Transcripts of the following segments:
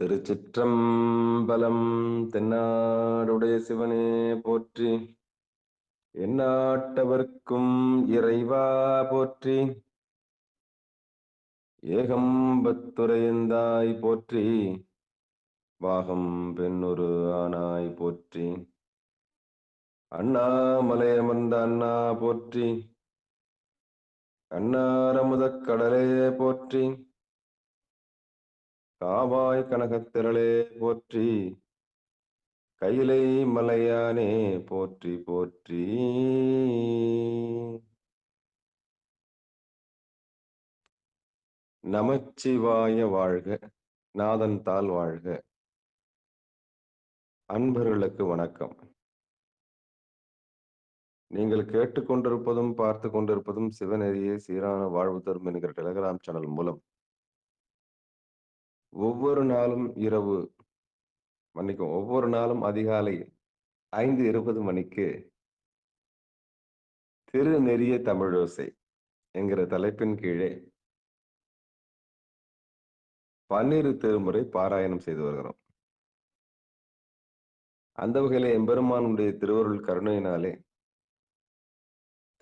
திருச்சிற்றம்பலம். தென்னாடுடைய சிவனே போற்றி, எந்நாட்டவர்க்கும் இறைவா போற்றி, ஏகம்பத்துரையந்தாய் போற்றி, வாகம் பெண்ணுரு ஆனாய் போற்றி, அண்ணாமலை அமர்ந்த அண்ணா போற்றி, கண்ணாரமுதக் கடலே போற்றி, காவாய் கனகத்திரளே போற்றி, கையிலை மலையானே போற்றி போற்றி. நமச்சிவாய வாழ்க, நாதன் தாள் வாழ்க. அன்பர்களுக்கு வணக்கம். நீங்கள் கேட்டுக்கொண்டிருப்பதும் பார்த்து கொண்டிருப்பதும் சிவநெறியே சீரான வாழ்வு தரும் என்கிற டெலிகிராம் சேனல் மூலம் ஒவ்வொரு நாளும் அதிகாலை 5:20 மணிக்கு திருநெறிய தமிழோசை என்கிற தலைப்பின் கீழே 12 திருமுறை பாராயணம் செய்து வருகிறோம். அந்த வகையில எம்பெருமானுடைய திருவருள் கருணையினாலே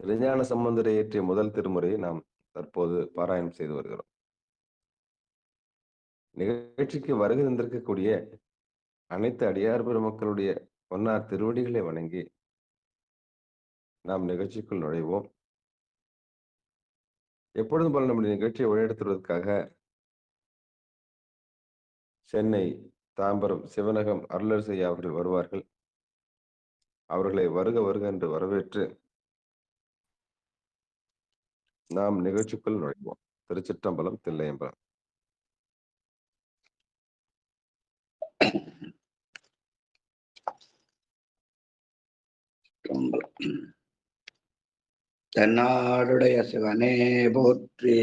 திருஞான சம்பந்தரை இயற்றிய முதல் திருமுறையை நாம் தற்போது பாராயணம் செய்து வருகிறோம். நிகழ்ச்சிக்கு வருகை தந்திருக்கக்கூடிய அனைத்து அடியார் பெருமக்களுடைய பொன்னார் திருவடிகளை வணங்கி நாம் நிகழ்ச்சிக்குள் நுழைவோம். எப்பொழுதும் போல நம்முடைய நிகழ்ச்சியை வழிநடத்துவதற்காக சென்னை, தாம்பரம், சிவனகம் அருளரசு அவர்கள் வருவார்கள். அவர்களை வருக வருக என்று வரவேற்று நாம் நிகழ்ச்சிக்குள் நுழைவோம். திருச்சிற்றம்பலம், தில்லையம்பலம். தென்னாடுடைய சிவனே போற்றி,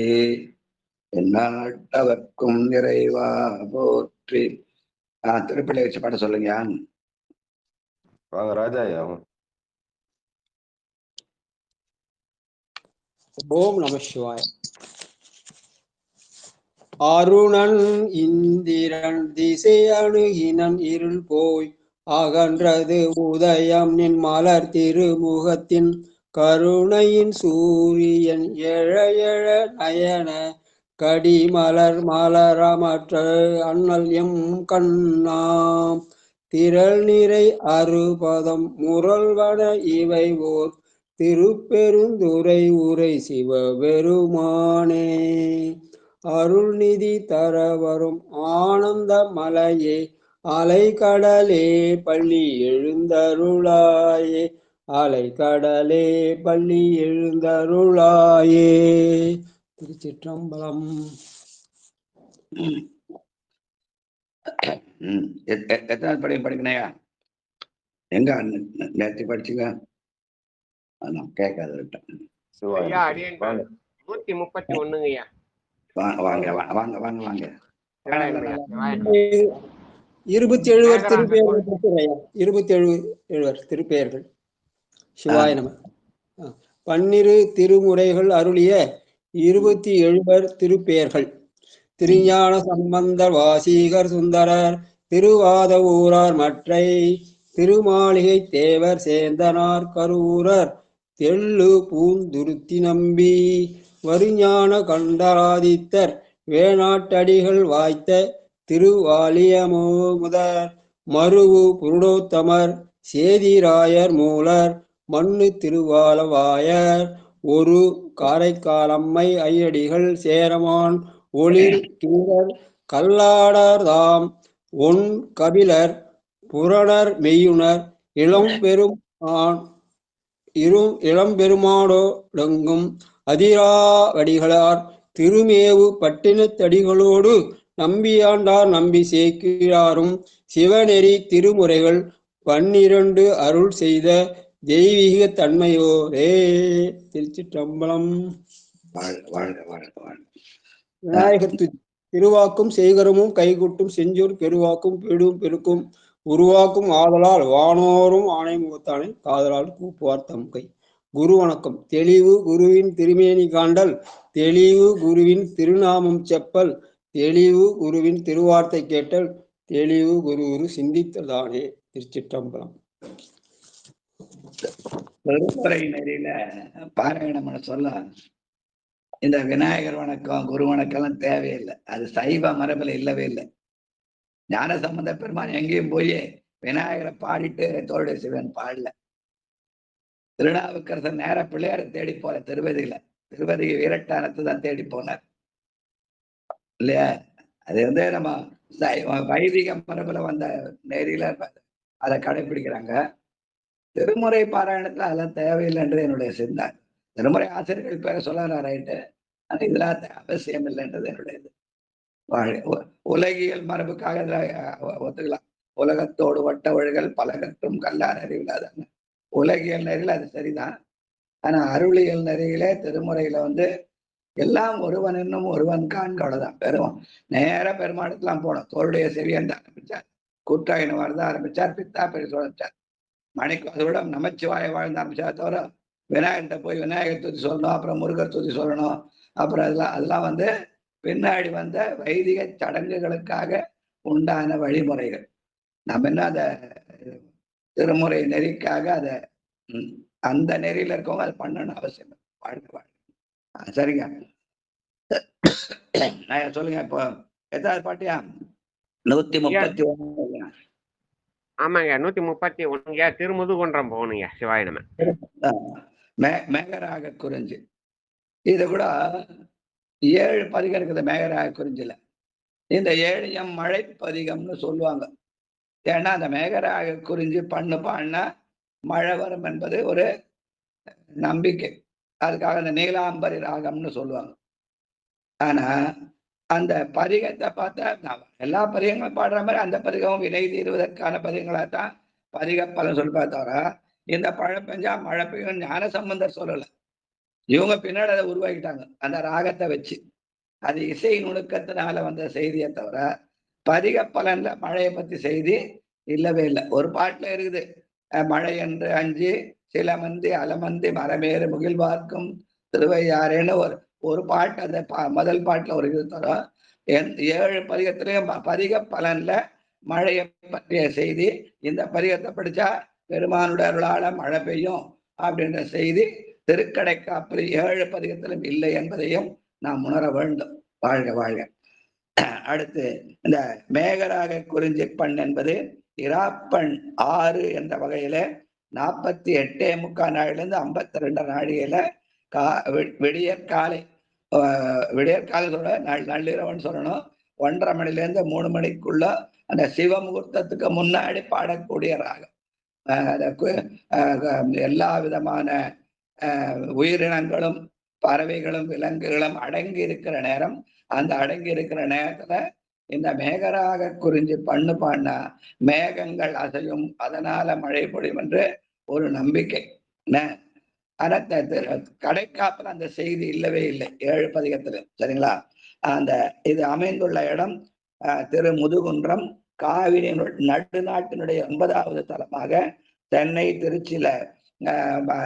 எந்நாட்டவர்க்கும் இறைவா போற்றி. திருப்பிள்ளை வச்சு பாட சொல்லுங்க. வாங்க ராஜாயா. ஓம் நம சிவாய. அருணன் இந்திரன் திசை அணுகினன் இருள் போய் அகன்றது உதயம் நின் மலர் திருமுகத்தின் கருணையின் சூரியன் எழ எழ நயன கடிமலர் மலரமற்ற அண்ணல் எம் கண்ணாம் திரள் நிறை அறுபதம் முரல்வன இவை ஓர் திருப்பெருந்துறை உரை சிவபெருமானே. அருள்நிதி தர வரும் ஆனந்த மலையே அலைக்கடலே பள்ளி எழுந்தருளாயே, அலைக்கடலே பள்ளி எழுந்தருளாயே. திருச்சிற்றம்பலம். எத்தனை படிக்கணையா? எங்க நேற்று படிச்சுங்க? கேட்காது. 131. வாங்க வாங்க வாங்க வாங்க. 27 திருப்பெயர்கள். சிவாய நம. 12 திருமுறைகள் அருளிய 27 திருப்பெயர்கள். திருஞான சம்பந்தர், வாசீகர், சுந்தரர், திருவாத ஊரார், மற்றை திருமாளிகை தேவர், சேந்தனார், கரூரர், தெள்ளு பூந்துருத்தி நம்பி, வருஞான கண்டராதித்தர், வேணாட்டடிகள் வாய்த்த திருவாலியமுதர், மருவு புருடோத்தமர், சேதிராயர், மூலர், மண்ணு திருவாலவாயர், ஒரு காரைக்காலம்மை ஐயடிகள், சேரமான், ஒளிர் கீரர், கல்லாடர் தாம், ஒன் கபிலர், புரணர், மெய்யுணர், இளம்பெருமாடொடுங்கும் அதிராவடிகளார், திருமேவு பட்டினத்தடிகளோடு நம்பியாண்டார், நம்பி சேக்கிழாரும், சிவநெறி திருமுறைகள் 12 அருள் செய்த தெய்வீக தன்மையோரே. திருச்சிற்றம்பலம். விநாயகர் திருவாக்கும் செய்கரமும் கைகூட்டும் செஞ்சூர் பெருவாக்கும் பெடும் பெருக்கும் உருவாக்கும் ஆதலால் வானோரும் ஆணை முகத்தானே காதலால் கூப்புவார் தம் கை. குரு வணக்கம். தெளிவு குருவின் திருமேனி காண்டல், தெளிவு குருவின் திருநாமம் செப்பல், தெளிவு குருவின் திருவார்த்தை கேட்டல் தெளிவு குரு சிந்தித்ததானே. திருச்சிற்றம்பலம். பெருமுறை நெறியில பாராயணம் சொல்ல இந்த விநாயகர் வணக்கம் குரு வணக்கம் எல்லாம் தேவையில்லை. அது சைவ மரபுல இல்லவே இல்லை. ஞான சம்பந்த பெருமான் எங்கேயும் போய் விநாயகரை பாடிட்டு தோளுடைய சிவன் பாடல. திருநாவுக்கரசர் நேர பிள்ளையாரை தேடி போற திருவதியில திருவதிகை வீரட்டானத்தை தான் தேடி போனார் இல்லையா? அது நம்ம வைதிக மரபுல வந்த நெறியில அதை கடைபிடிக்கிறாங்க. திருமுறை பாராயணத்துல அதெல்லாம் தேவையில்லைன்றது என்னுடைய சிந்தனை. திருமுறை ஆசிரியர்கள் பேர சொல்லலாம் ரைட்டு, ஆனா இதெல்லாம் அவசியம் இல்லைன்றது என்னுடைய இது. உலகியல் மரபுக்காக ஒத்துக்கலாம். உலகத்தோடு வட்ட ஒழுகல் பலகற்றும் கல்லார் அறிவில்லாத உலகியல் நெறியில அது சரிதான். ஆனா அருளியல் நெறியிலே திருமுறையில எல்லாம் ஒருவன் என்னும் ஒருவன் காண்க, அவ்வளவுதான். பெருமான் நேர பெருமானத்துலாம் போனோம். தோளுடைய செவியன் தான் ஆரம்பிச்சார், கூட்டாயினவார் தான் ஆரம்பிச்சார், பித்தா பெரிய ஆரம்பிச்சார், மணிக்கு அதோட நமச்சிவாய வாழ்ந்து ஆரம்பிச்சார். தவிர விநாயகர்கிட்ட போய் விநாயகர் தூதி சொல்லணும், அப்புறம் முருகர் தூதி சொல்லணும், அப்புறம் அதெல்லாம் பின்னாடி வந்த வைதிக சடங்குகளுக்காக உண்டான வழிமுறைகள். நம்ம என்ன அதை திருமுறை நெறிக்காக அதை அந்த நெறியில இருக்கவங்க அதை பண்ணணும் அவசியம். வாழ்க்கை சரிங்க. சொல்லுங்க. இப்போ எதாவது பாட்டியா? 131. ஆமாங்க, 131. திருமுதுகுன்றம் போகணுங்க. சிவாய நம. மேகராக குறிஞ்சி இது கூட 7 பதிகம் இருக்குது. மேகராக குறிஞ்சில இந்த 7 மழை பதிகம்னு சொல்லுவாங்க. ஏன்னா அந்த மேகராக குறிஞ்சி பாடினா மழை வரும் என்பது ஒரு நம்பிக்கை. அதுக்காக அந்த நீலாம்பரி ராகம்னு சொல்லுவாங்க. ஆனா அந்த பதிகத்தை பார்த்தா எல்லா பதிகங்களும் பாடுற மாதிரி அந்த பதிகமும் வினை தீர்வதற்கான பதிகங்களாத்தான் பதிக பலன் சொல்லுவா. தவிர இந்த பழை பெஞ்சா மழை பெய்யும் ஞான சம்பந்தர் சொல்லலை. இவங்க பின்னாடி அதை உருவாக்கிட்டாங்க அந்த ராகத்தை வச்சு. அது இசை நுணுக்கத்தினால வந்த செய்தியை தவிர பதிக பலன்ல மழையை பத்தி செய்தி இல்லவே இல்லை. ஒரு பாட்டுல இருக்குது, மழை என்று அஞ்சு சில மந்தி அலமந்தி மரமேறு முகில்வார்க்கும் திருவையாறேன்னு ஒரு பாட்டு. அந்த முதல் பாட்டுல ஒரு இது தவிர 7 பதிகத்திலையும் பதிக பலன்ல மழையை பற்றிய செய்தி. இந்த பதிகத்தை படிச்சா பெருமானுடைய அருளால மழை பெய்யும் அப்படின்ற செய்தி திருக்கடைக்காப்பில் 7 பதிகத்திலும் இல்லை என்பதையும் நாம் உணர வேண்டும். வாழ்க வாழ்க. அடுத்து இந்த மேகராக குறிஞ்சி பண் என்பது இராப்பண் 6 என்ற வகையில 48 நாழிலிருந்து 52 நாழிகையில விடியற்காலை சொல்ல நள்ளிரவன் சொல்லணும். 1:30 மணிலேருந்து 3 மணிக்குள்ள அந்த சிவமுகூர்த்தத்துக்கு முன்னாடி பாடக்கூடிய ராகம். எல்லா விதமான உயிரினங்களும் பறவைகளும் விலங்குகளும் அடங்கி இருக்கிற நேரம். அந்த அடங்கி இருக்கிற நேரத்துல இந்த மேகராக குறிஞ்சி பண்ணு பாடினா மேகங்கள் அசையும், அதனால மழை பொழியும் என்று ஒரு நம்பிக்கை. ஆனா கடைக்காப்புல அந்த செய்தி இல்லவே இல்லை 7 பதிகத்துல. சரிங்களா? அந்த இது அமைந்துள்ள இடம் திருமுதுகுன்றம், காவிரி நடுநாட்டினுடைய 9வது தலமாக சென்னை திருச்சியில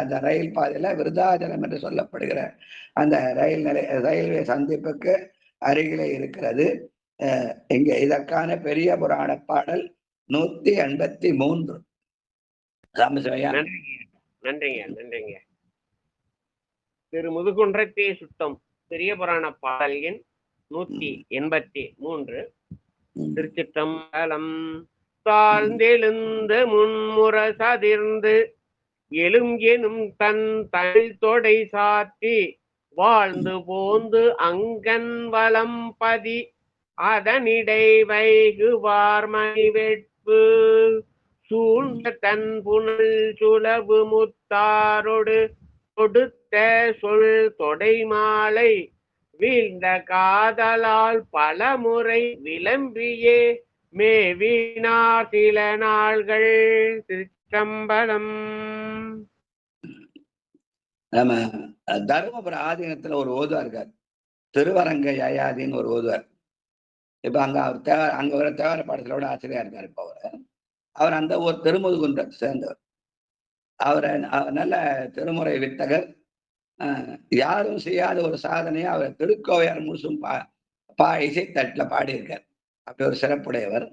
அந்த ரயில் பாதையில விருதாச்சலம் என்று சொல்லப்படுகிற அந்த ரயில்வே சந்திப்புக்கு அருகிலே இருக்கிறது. இங்க இதற்கான பெரிய புராண பாடல் 183. ராமசிவையா. நன்றிங்க. திரு முதுகுன்றத்தை சுத்தம் பெரிய புராண பாடல் எண் 183. திருச்சிற்றம்பலம். தாழ்ந்தெழுந்த முன்முரசதிர்ந்து எனும் தன் தமிழ் தொடை சாற்றி வாழ்ந்து போந்து அங்கன் வலம் பதி அதனிடை வைகு வார்மணி வெட்பு சூழ்ந்த தன் புனல் சுலபு முத்தாரோடு கொடுத்த சொல் தொடை மாலை வீழ்ந்த காதலால் பலமுறை விளம்பியே மேவினார் சில நாள்கள். திருச்சம்பலம். நம்ம தருமபுர ஆதீனத்துல ஒரு ஓதுவார் இருக்கார், திருவரங்க யயாதின்னு ஒரு ஓதுவார். இப்ப அங்க ஒரு தேவர பாடத்திலோட ஆசிரியர் இருக்காரு. இப்ப அவர் அந்த ஒரு திருமுதுகுன்றத்தை சேர்ந்தவர். அவரை நல்ல திருமுறை வித்தகர். யாரும் செய்யாத ஒரு சாதனையை அவர் திருக்கோவையார் முழுசும் இசைத்தட்டுல பாடியிருக்கார். அப்படி ஒரு சிறப்புடையவர்.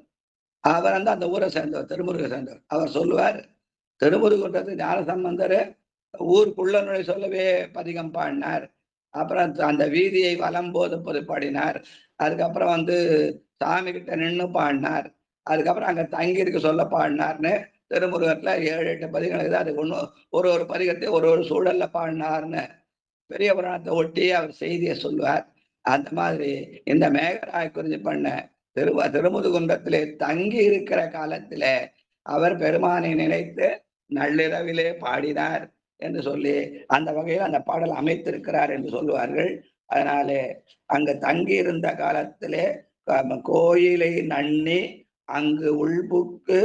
அவர் அந்த ஊரை சேர்ந்தவர், திருமுருகை சேர்ந்தவர். அவர் சொல்லுவார், திருமுருகுன்றது ஞானசம்பந்தர் ஊருக்குள்ள நுழை சொல்லவே பதிகம் பாடினார். அப்புறம் அந்த வீதியை வலம் போது பாடினார். அதுக்கப்புறம் சாமி கிட்ட நின்று பாடினார். அதுக்கப்புறம் அங்க தங்கி இருக்க சொல்ல பாடினார்னு திருமுருகத்துல 7, 8 பதிகம் இருக்குது. அது ஒரு ஒரு பதிகத்தை ஒரு ஒரு சூழல்ல பாடினார்னு பெரிய புராணத்தை ஒட்டி அவர் செய்தியை சொல்லுவார். அந்த மாதிரி இந்த மேகராய குறிஞ்சி பண்ண திருமுதுகுன்றத்திலே தங்கி இருக்கிற காலத்திலே அவர் பெருமானை நினைத்து நள்ளிரவிலே பாடினார் என்று சொல்லி அந்த வகையில் அந்த பாடல் அமைத்திருக்கிறார் என்று சொல்லுவார்கள். அதனாலே அங்கு தங்கி இருந்த காலத்திலே கோயிலை நன்னி அங்கு உள்புக்கு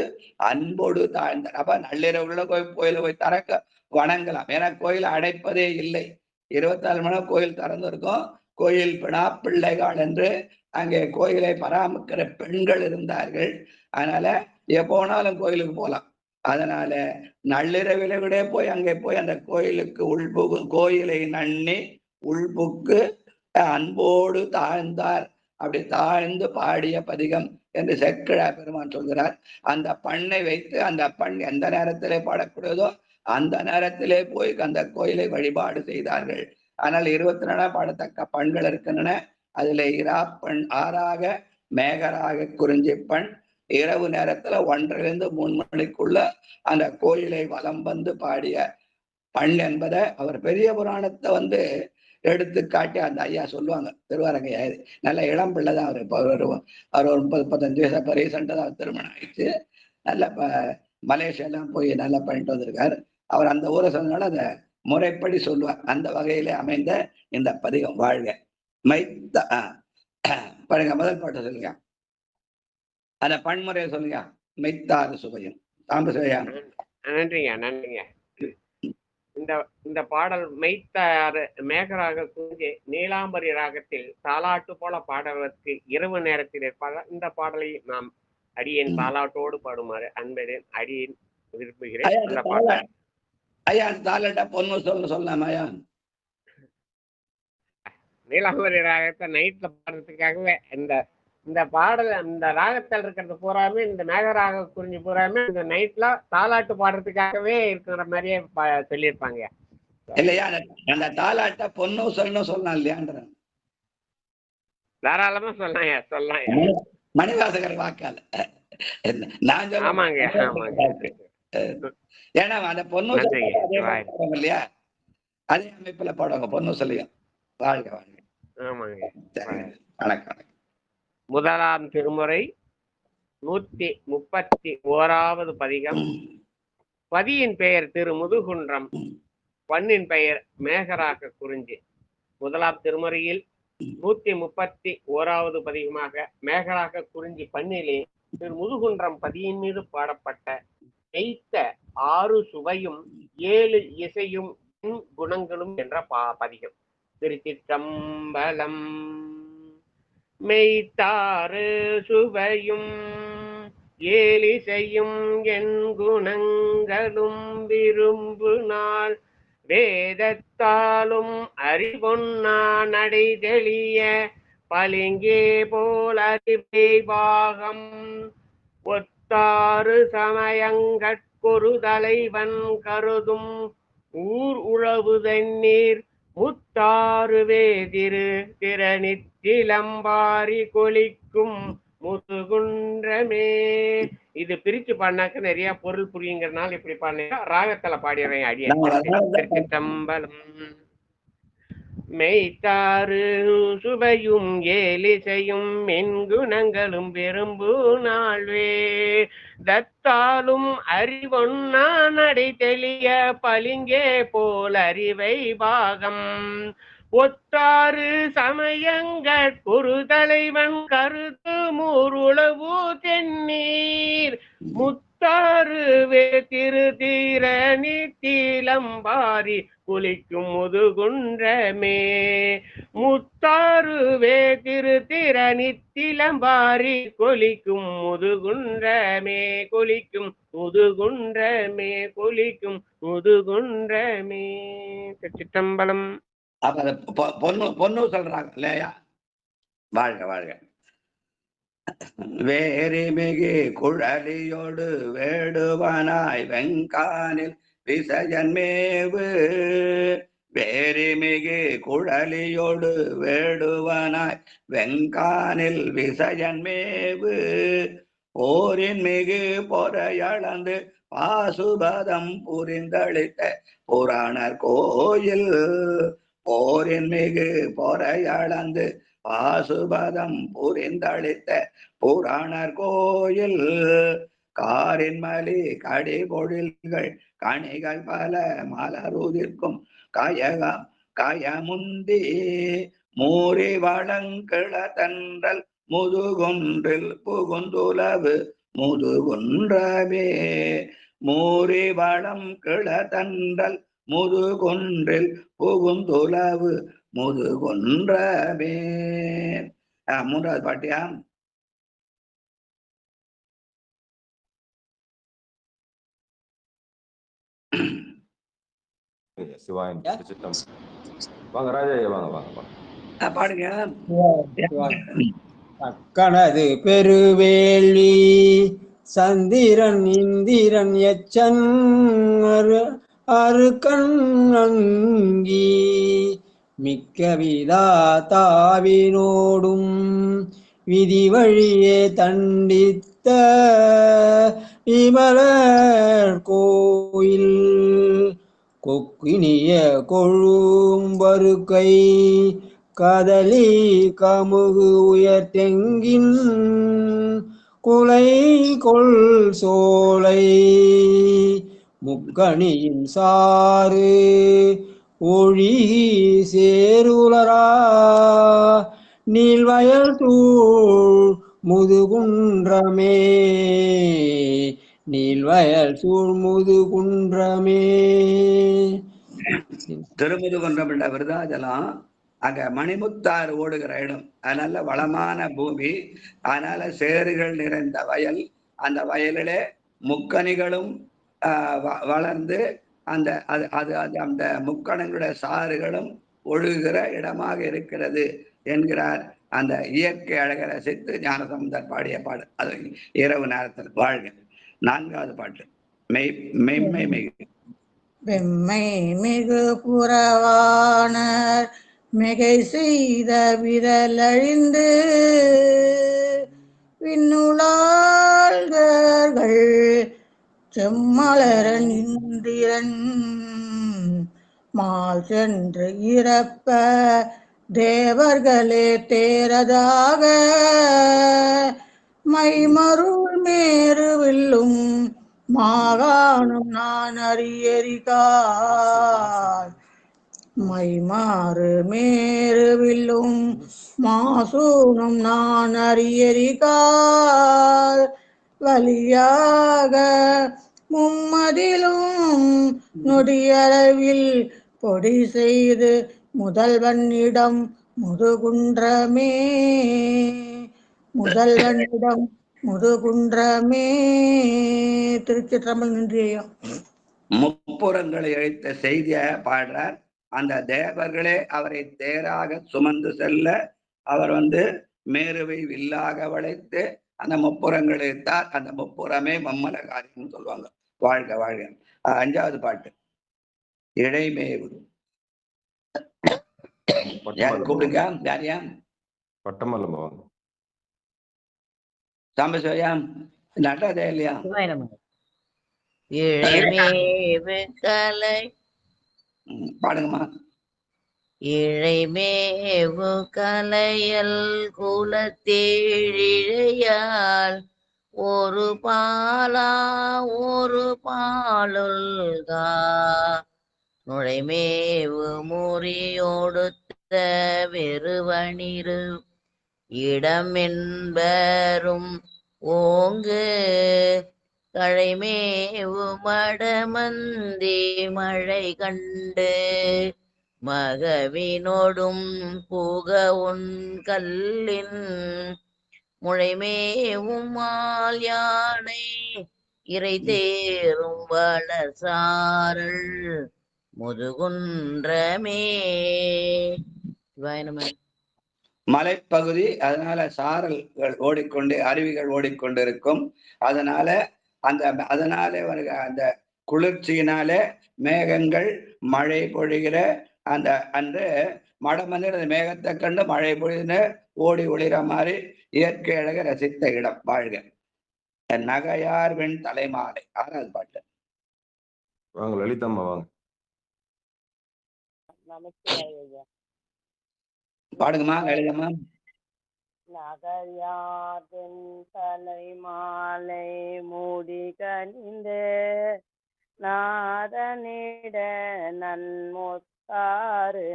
அன்போடு தாழ்ந்தார். அப்ப நள்ளிரவுல கோயில போய் திறக்க வணங்கலாம். ஏன்னா கோயில் அடைப்பதே இல்லை. 24 மணி நேரம் கோயில் திறந்திருக்கும். கோயில் பிள்ளைகள் என்று அங்கே கோயிலை பராமரிக்கிற பெண்கள் இருந்தார்கள். அதனால எப்போனாலும் கோயிலுக்கு போகலாம். அதனால நள்ளிரவில விட போய் அங்கே போய் அந்த கோயிலுக்கு கோயிலை நன்னி உள்புக்கு அன்போடு தாழ்ந்தார். அப்படி தாழ்ந்து பாடிய பதிகம் என்று செக்கிழா பெருமான் சொல்கிறார். அந்த பண்ணை வைத்து அந்த பண் எந்த நேரத்திலே பாடக்கூடியதோ அந்த நேரத்திலே போய் அந்த கோயிலை வழிபாடு செய்தார்கள். ஆனால் 24 பாடத்தக்க பண்கள் இருக்கின்றன. அதுல இராப்பண் 6ஆக மேகராக குறிஞ்சி பண். இரவு நேரத்துல 1 to 3 மணிக்குள்ள அந்த கோயிலை வலம் வந்து பாடிய பண் என்பதை அவர் பெரிய புராணத்தை எடுத்து காட்டி அந்த ஐயா சொல்லுவாங்க. திருவாரங்கையா நல்ல இளம் பிள்ளை தான். அவர் அவர் ஒரு 30-35 வயசு. இப்போ ரீசெண்டாக தான் திருமணம் ஆயிடுச்சு. நல்ல மலேசியாலாம் போய் நல்லா பண்ணிட்டு வந்திருக்காரு. அவர் அந்த ஊரை சொன்னாலும் அந்த முறைப்படி சொல்லுவார். அந்த வகையிலே அமைந்த இந்த பதிகம் வாழ்க மைத்த பாருங்க. முதல் பாட்டை சொல்லுங்க. அந்த பன்முறையை சொல்லுங்க. மெய்த்தாறு சுவையும் தாம்பு சுவையா. நன்றிங்க நன்றிங்க. இந்த பாடல் மெய்த்தாறு மேகராக குறிஞ்சி நீலாம்பரி ராகத்தில் தாலாட்டு போல பாடுவதற்கு இரவு நேரத்தில் இருப்பார்கள். இந்த பாடலை நாம் அடியேன் தாலாட்டோடு பாடுமாறு அன்பேன் அடியேன் விரும்புகிறேன். ஐயா தாலாட்டா பொண்ணு சொல்லலாமாயா? நீலாம்பரி ராகத்தை நைட்ல பாடுறதுக்காகவே இந்த பாடல் இந்த ராகத்தில் இருக்கிறது பூராமே இந்த மேகராக குறிஞ்சி பூராமே இந்த நைட்ல தாலாட்டு பாடுறதுக்காகவே இருக்கிற மாதிரியே சொல்லியிருப்பாங்க இல்லையா? அந்த தாலாட்ட பொண்ணு சொல்லலாம் இல்லையான்ற தாராளமா சொல்லலாம். மணிவாசகர் வாக்கால நான் சொல்ல. ஆமாங்க ஆமாங்க. ஏன்னா அந்த பொண்ணு இல்லையா அதே அமைப்புல பாடுவாங்க பொண்ணு சொல்லியும். வாழ்க வாழ்க. ஆமாங்க. வணக்கம். முதலாம் திருமுறை 131வது பதிகம். பதியின் பெயர் திருமுதுகுன்றம், பண்ணின் பெயர் மேகராக குறிஞ்சி. முதலாம் திருமுறையில் 131வது பதிகமாக மேகராக குறிஞ்சி பண்ணிலே திருமுதுகுன்றம் பதியின் மீது பாடப்பட்ட மெய்த்த 6 சுவையும் 7 இசையும் குணங்களும் என்ற பதிகம். திருச்சிற்றம்பலம். மெய்த்தாறு சுவையும் 7 இசையும் என் குணங்களும் விரும்பு நாள் வேதத்தாலும் அறிவொன்னா நடை தெளிய பளிங்கே போல் அறிவை பாகம் ஒத்தாறு சமயங்கட்கொரு தலைவன் கருதும் ஊர் உழவு தண்ணீர் முத்தாறுவே திறனித்திலம்பாரி கொலிக்கும் முதுகுன்றமே. இது பிரிச்சு பாடினாக்க நிறைய பொருள் புரியுங்கிறதுனால இப்படி பாடினா ராகத்துல பாடிடுறேன். அடியம்பலம். மெய்த்தாறு சுவையும் 7 இசையும் மென்குணங்களும் விரும்பு நாள்வே தத்தாலும் அறிவொன்னா நடை தெளிய பளிங்கே போல் அறிவை பாகம் ஒத்தாறு சமயங்கள் ஒரு தலைவன் கருத்து மூருளவு தென்னீர் முத்தாறுவே திருதீரணி தீலம்பாரி குளிக்கும் முதுகுன்றமே முத்தாறுவே திருதிரணி தீலம்பாரி கொலிக்கும் முதுகுன்றமே கொலிக்கும் முதுகுன்றமே கொலிக்கும் முதுகுன்றமே. சிற்றம்பலம். அப்ப பொண்ணு சொல்றாங்க இல்லையா? வாழ்க வாழ்க. வேரிமிகு குழலியோடு வேடுவனாய் வெங்கானில் விசயன்மேவு. வேரிமிகு குழலியோடு வேடுவனாய் வெங்கானில் விசயன்மேவு. போரின் மிகு பொறையளந்து பாசுபதம் புரிந்தளித்த புராணர் கோயில். போரின் மிகு பொறையளந்து பாசுபதம் புரிந்தளித்த புராணர் கோயில். காரின் மலி கடிபொழில்கள் கனிகள் பல மலருதிர்க்கும் கயகம் கயமுந்தி. மூரி வளங்கிள தன்றல் முதுகுன்றில் புகுந்துலவு முதுகுன்றமே. மூரி வளம் கிளதன்றல் முதுகுன்றில் புகுந்துலவு முதுகுன்றமே. மூன்றாவது பாட்டியா? சிவாயன் வாங்க ராஜா, வாங்க வாங்க வாங்க பாடுங்க. அக்கனது பெருவேலி சந்திரன் இந்திரன் எச்சன் அருக்கண் அங்கி. மிக்க விதா தாவினோடும் விதி வழியே தண்டித்த விமலர் கோயில். கொக்கினிய கொழும்பருக்கை கதலி கமுகு உயர்த்தெங்கின் குலை கொள் சோலை. முக்கணியின் சாறு ஒழிகி சேருலரா நீள்வயல் சூழ் முதுகுன்றமே. நீள்வயல் சூழ் முதுகுன்றமே. திருமுதுகுன்றம் என்ற விருதாச்சலம் அங்க மணிமுத்தாறு ஓடுகிற இடம். அதனால வளமான பூமி, அதனால சேறுகள் நிறைந்த வயல். அந்த வயலிலே முக்கணிகளும் வளர்ந்து அந்த அந்த முக்கணங்களுடைய சாறுகளும் ஒழுகுகிற இடமாக இருக்கிறது என்கிறார். அந்த இயற்கை அழகை ரசித்து ஞானசம்பந்தர் பாடிய பாடு அது இரவு நேரத்தில். வாழ்க. நான்காவது பாட்டு மெய்மை மிகு. வெம்மை மிகு புறவாணர் மிகை செய்த விரலழிந்து விண்ணுளாள்கள் செம்மலரன் இந்திரன் மால் சென்று இறப்ப தேவர்களே தேரதாக மைமருள் மேருவில்லும் மாகாணம் நான் அறியறிகார். மைமாறு மேருவில்லும் மாசூனும் நான் அறியறிகார். வலியாக மும்மதிலும் நொடியளவில் பொடி செய்து முதல்வனிடம் முதுகுன்றமே. முதல்வனிடம் முதுகுன்றமே. திருச்சிற்றம்பலம். நன்றியா. முப்புறங்களை அழித்த செய்திய பாடுறார். அந்த தேவர்களே அவரை தேராக சுமந்து செல்ல அவர் மேருவை வில்லாக வளைத்து அந்த முப்புறங்களை இழுத்தார். அந்த முப்புறமே மம்மல காரியம் சொல்லுவாங்க. வாழ்க வாழ்க. அஞ்சாவது பாட்டு இடைமேவு. கூப்பிடுங்க. யாரியா? பட்டமல்லம் சாம்பசிவயா நட்டாதே இல்லையா? இழைமேவு கலை பாடுங்கம்மா. இழைமேவு கலையல் குலத்தேழிழையால் ஒரு பாலா ஒரு பாலுல்கா. நுழைமேவு முறியொடுத்த வெறுவனிரு இடமென்பரும் ஓங்கு. கழைமேவு மடமந்தி மழை கண்டு மகவினோடும் புக உன் கல்லின். முழைமேவும் மால் யானை இறை தேரும் வளசாரல் முதுகுன்றமே. மலைப்பகுதி, அதனால சாரல்கள் ஓடிக்கொண்டு அருவிகள் ஓடிக்கொண்டிருக்கும். அதனால அந்த குளிர்ச்சியினாலே மேகங்கள் மழை பொழிகிற அந்த அன்று மடம் வந்து அந்த மேகத்தை கண்டு மழை பொழிந்து ஓடி ஒளிர மாதிரி இயற்கை அழக ரசித்த இடம். வாழ்க. நகையார் வெண் தலைமாலை 6வது பாட்டு. வாங்க லலிதாம்மா வாங்க. பாடுங்கம்மா லலிதம்மா. நகையார்வெண் தலைமாலை மூடி கணிந்து நாதனிட நன்முத்தாறு.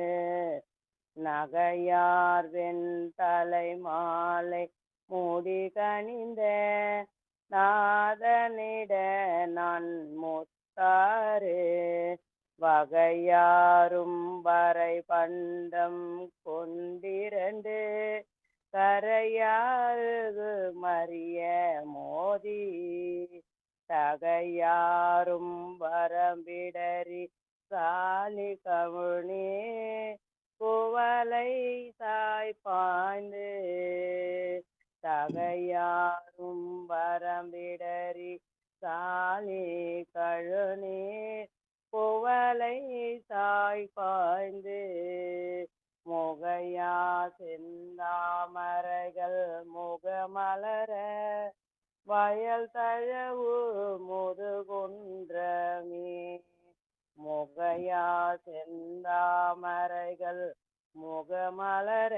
நகையார்வெண் தலைமாலை மூடி கணிந்த நாதனிட நன்முத்தாறு. வகையாரும் வரை பண்டம் கொண்டிரண்டு கரையாறு மறிய மோதி. தகையாரும் வரம்பிடறி சாலி கவுனி குவலை சாய் பாய்ந்து. தகையாரும் வரம்பிடறி சாலி கழுனி குவலை சாய் பாய்ந்து. முகையா செந்தாமரைகள் முகமலர வயல் தழவு முதுகுன்றமே. முகையா செந்தாமரைகள் முகமலர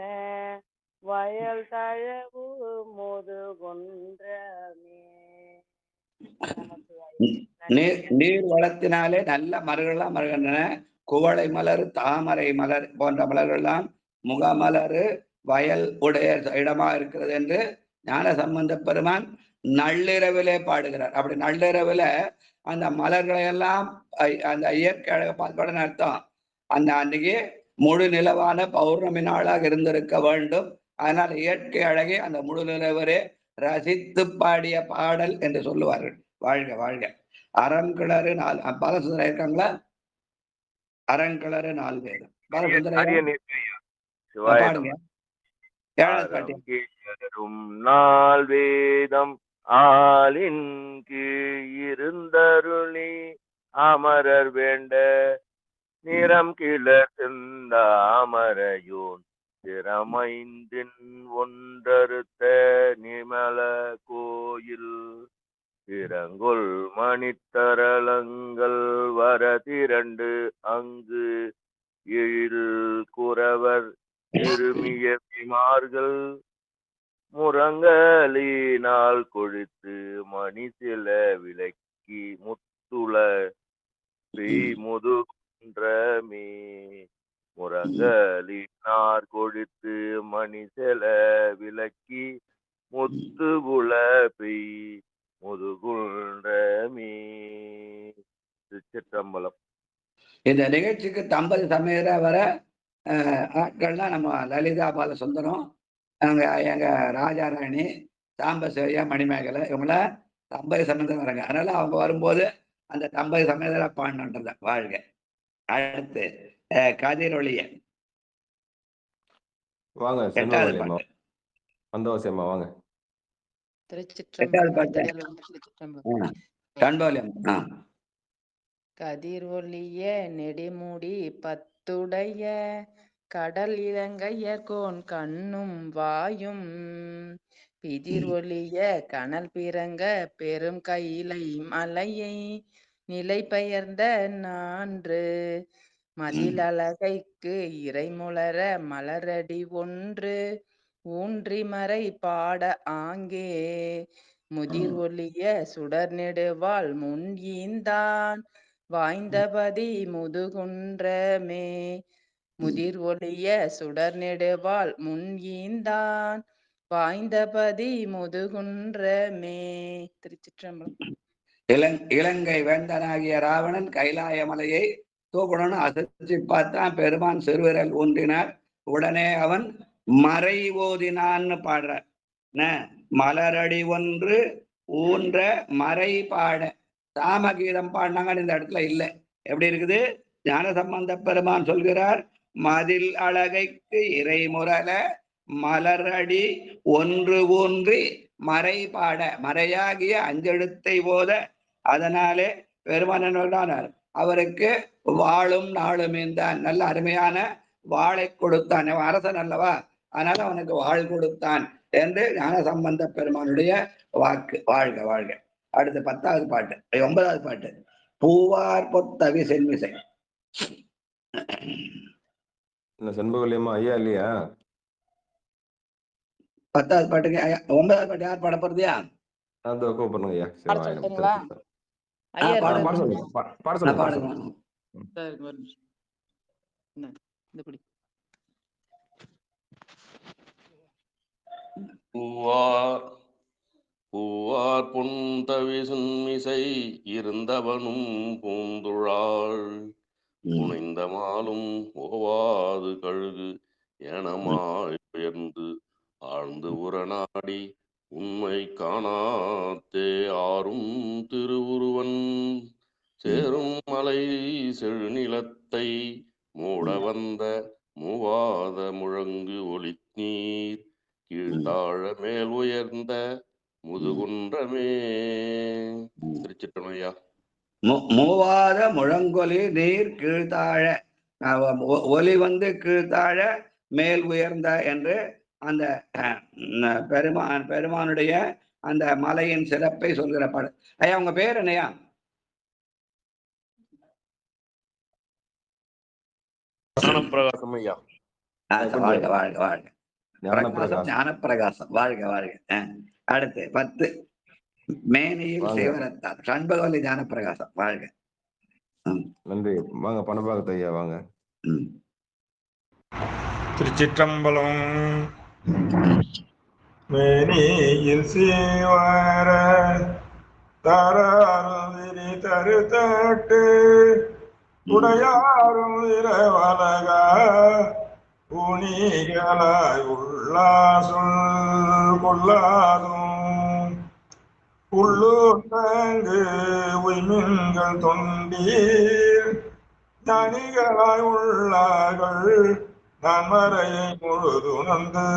வயல் தழவு முதுகுன்றமே. நீர் வளத்தினாலே நல்ல மலர்கள்லாம் மலர்கின்றன. குவளை மலர், தாமரை மலர் போன்ற மலர்கள்லாம் முகமலரு வயல் உடைய இடமா இருக்கிறது என்று ஞான சம்பந்த பெருமான் நள்ளிரவிலே பாடுகிறார். அப்படி நள்ளிரவுல அந்த மலர்களை எல்லாம் அந்த இயற்கை அழகை பார்க்கணும்னு அர்த்தம். அந்த அன்னைக்கு முழு நிலவான பௌர்ணமி நாளாக இருந்திருக்க வேண்டும். அதனால் இயற்கை அழகை அந்த முழு நிலவரே ரசித்து பாடிய பாடல் என்று சொல்லுவார்கள். வாழ்க வாழ்க. அறங்கிளறு நாள் பாலசுந்தரம் இருக்காங்களா? அறங்கிளறு நாள் வேதம் பாலசுந்தரம் பாடுங்க. 7வது பாட்டு. நாள் வேதம் ஆளின் கீழ் இருந்தருளி அமரர் வேண்ட நிறம் கிளர் சிந்தாமரையோன் திறமைந்தின் ஒன்றறுத்த நிமல கோயில். திறங்கொள் மணித்தரளங்கள் வர திரண்டு அங்கு எழில் குறவர் திருமிய விமார்கள் முரங்கலினால் கொழித்து மணி சில விளக்கி முத்துள முதுகுன்றமே. முரங்கலினார் கொழித்து மணி சில விளக்கி முத்துகுல பெய் முதுகுன்றமே. திருச்சிற்றம்பலம். இந்த நிகழ்ச்சிக்கு தம்பதி சமையல வர ஆட்கள்லாம் நம்ம லலிதா பாலசுந்தரம், எங்க ராஜாராணி, சாம்பசிவரியா, மணிமேகலை, இவங்கள தம்பதி சமயத்தில் வராங்க. அதனால அவங்க வரும்போது அந்த தம்பதி சமயத்துல பாடணுன்றத. வாழ்க. அடுத்து கதிரொளிய வாங்க. 8வது பாட்டு. வந்தவசியம்மா வாங்க. 8வது பாட்டு கண்போலியம். கதிர் ஒளிய நெடிமுடி பத்துடைய கடல் இலங்கையர்கோன் கண்ணும் வாயும் பிதிர் ஒளிய கனல் பிறங்க பெரும் கையிலை மலையை நிலை பெயர்ந்த நான்று மதில் அழகைக்கு இறைமுளர மலரடி ஒன்று ஊன்றி மறை பாட ஆங்கே முதிர் ஒளிய சுடர் நெடுவாள் முன் ஈந்தான் வாய்ந்தபதி முதுகுன்றமே. முதிர் ஒளிய சுடர் நெடுவாள் முன் ஈந்தான் வாய்ந்தபதி முதுகுன்றமே. திருச்சிற்றம்பலம். இலங்கை வேந்தனாகிய ராவணன் கைலாய மலையை தூக்கணும்னு அசைச்சு பார்த்தான். பெருமான் சிறுவிரல் ஊன்றினார். உடனே அவன் மறை ஓதினான்னு பாடுறார். மலரடி ஒன்று ஊன்ற மறை பாட. சாமகீதம் பாடினாங்கன்னு இந்த இடத்துல இல்லை. எப்படி இருக்குது? ஞான சம்பந்த பெருமான் சொல்கிறார், மதில் அழகைக்கு இறை முரல மலரடி ஒன்று ஊன்றி மறை பாட, மறையாகிய அஞ்செழுத்தை போத. அதனாலே பெருமான் என்ன அவருக்கு வாழும் நாளும் தான், நல்ல அருமையான வாளை கொடுத்தான். அரசன் அல்லவா, அதனால அவனுக்கு வாழ் கொடுத்தான் என்று ஞானசம்பந்த பெருமானுடைய வாக்கு. வாழ்க வாழ்க. அடுத்து 10வது பாட்டு, 9வது பாட்டு. பூவார் பொத்தவி சென்மிசை. செண்பகலியம்மா ஐயா இல்லையா? 10வது பாட்டுக்கு 9வது பாட்டு யார் பாட போறதியா? கூப்பிடுங்க ஐயா. பாட சொல்லிட்டீங்களா ஐயா? பாட சொல்லுங்க. பூவார் பொன்தவி சுன்மிசை இருந்தவனும் பூந்துழாள் புனைந்த மாலும் ஓவாது கழுகு எனமாய் உயர்ந்து ஆழ்ந்து உரநாடி உண்மை காணாத்தே ஆறும் திருவுருவன் சேரும் மலை செழுநிலத்தை மூட வந்த மூவாத முழங்கு ஒளிநீர் கீழ்த்தாழ மேல் உயர்ந்த முதுகுன்றமே. திருச்சிற்றமையா. மூவாத முழங்கொலி நீர் கீழ்த்தாழ, ஒலி வந்து கீழ்த்தாழ மேல் உயர்ந்த என்று அந்த பெருமானுடைய அந்த மலையின் சிறப்பை சொல்கிற பாடு. ஐயா உங்க பேர் என்னையா? ஞானப்பிரகாசம் ஐயா. வாழ்க வாழ்க வாழ்க. ஞானப்பிரகாசம். வாழ்க வாழ்க. அடுத்து 10. மேனியில் சிவரத்தார் சண்பகவல்லி ஞானப்பிரகாசம். வாழ்க. நன்றி. வாங்க பணபாகத்தை ஐயா வாங்க. திருச்சிற்றம்பலம். மேனியில் சிவர தராருதிரி தருத்தட்டு உடையாரும் இரவலக புனிகளாய் உள்ளா சொல் கொள்ளாதும் உள்ளூர் தங்கு உய்மின்கள் தொண்டீர் ஞானிகளாய் உள்ளார்கள் நன்மறையை முழுதுணர்ந்து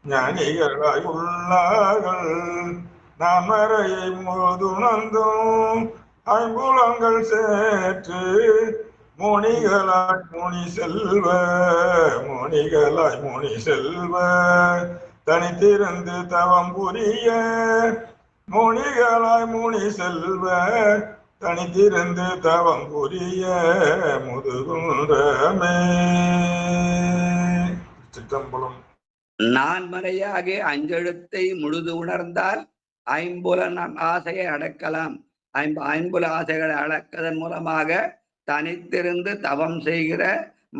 ஞானிகளாய் உள்ளார்கள் நன்மறையை முழுதுணர்ந்தும் ஐம்புலங்கள் சேற்று முனிகளாய் முனி செல்வ முனிகளாய் முனி செல்வ தனித்திருந்து தவம் புரிய முனிகளாய் முனி செல்வ தனித்திருந்து தவம் புரிய முதுகுன்றமே. சிற்றம்பலம். நான்மறையாகிய அஞ்செழுத்தை முழுது உணர்ந்தால் ஐம்புல ஆசையை அடக்கலாம். ஐம்புல ஆசைகளை அடக்கதன் மூலமாக தனித்திருந்து தவம் செய்கிற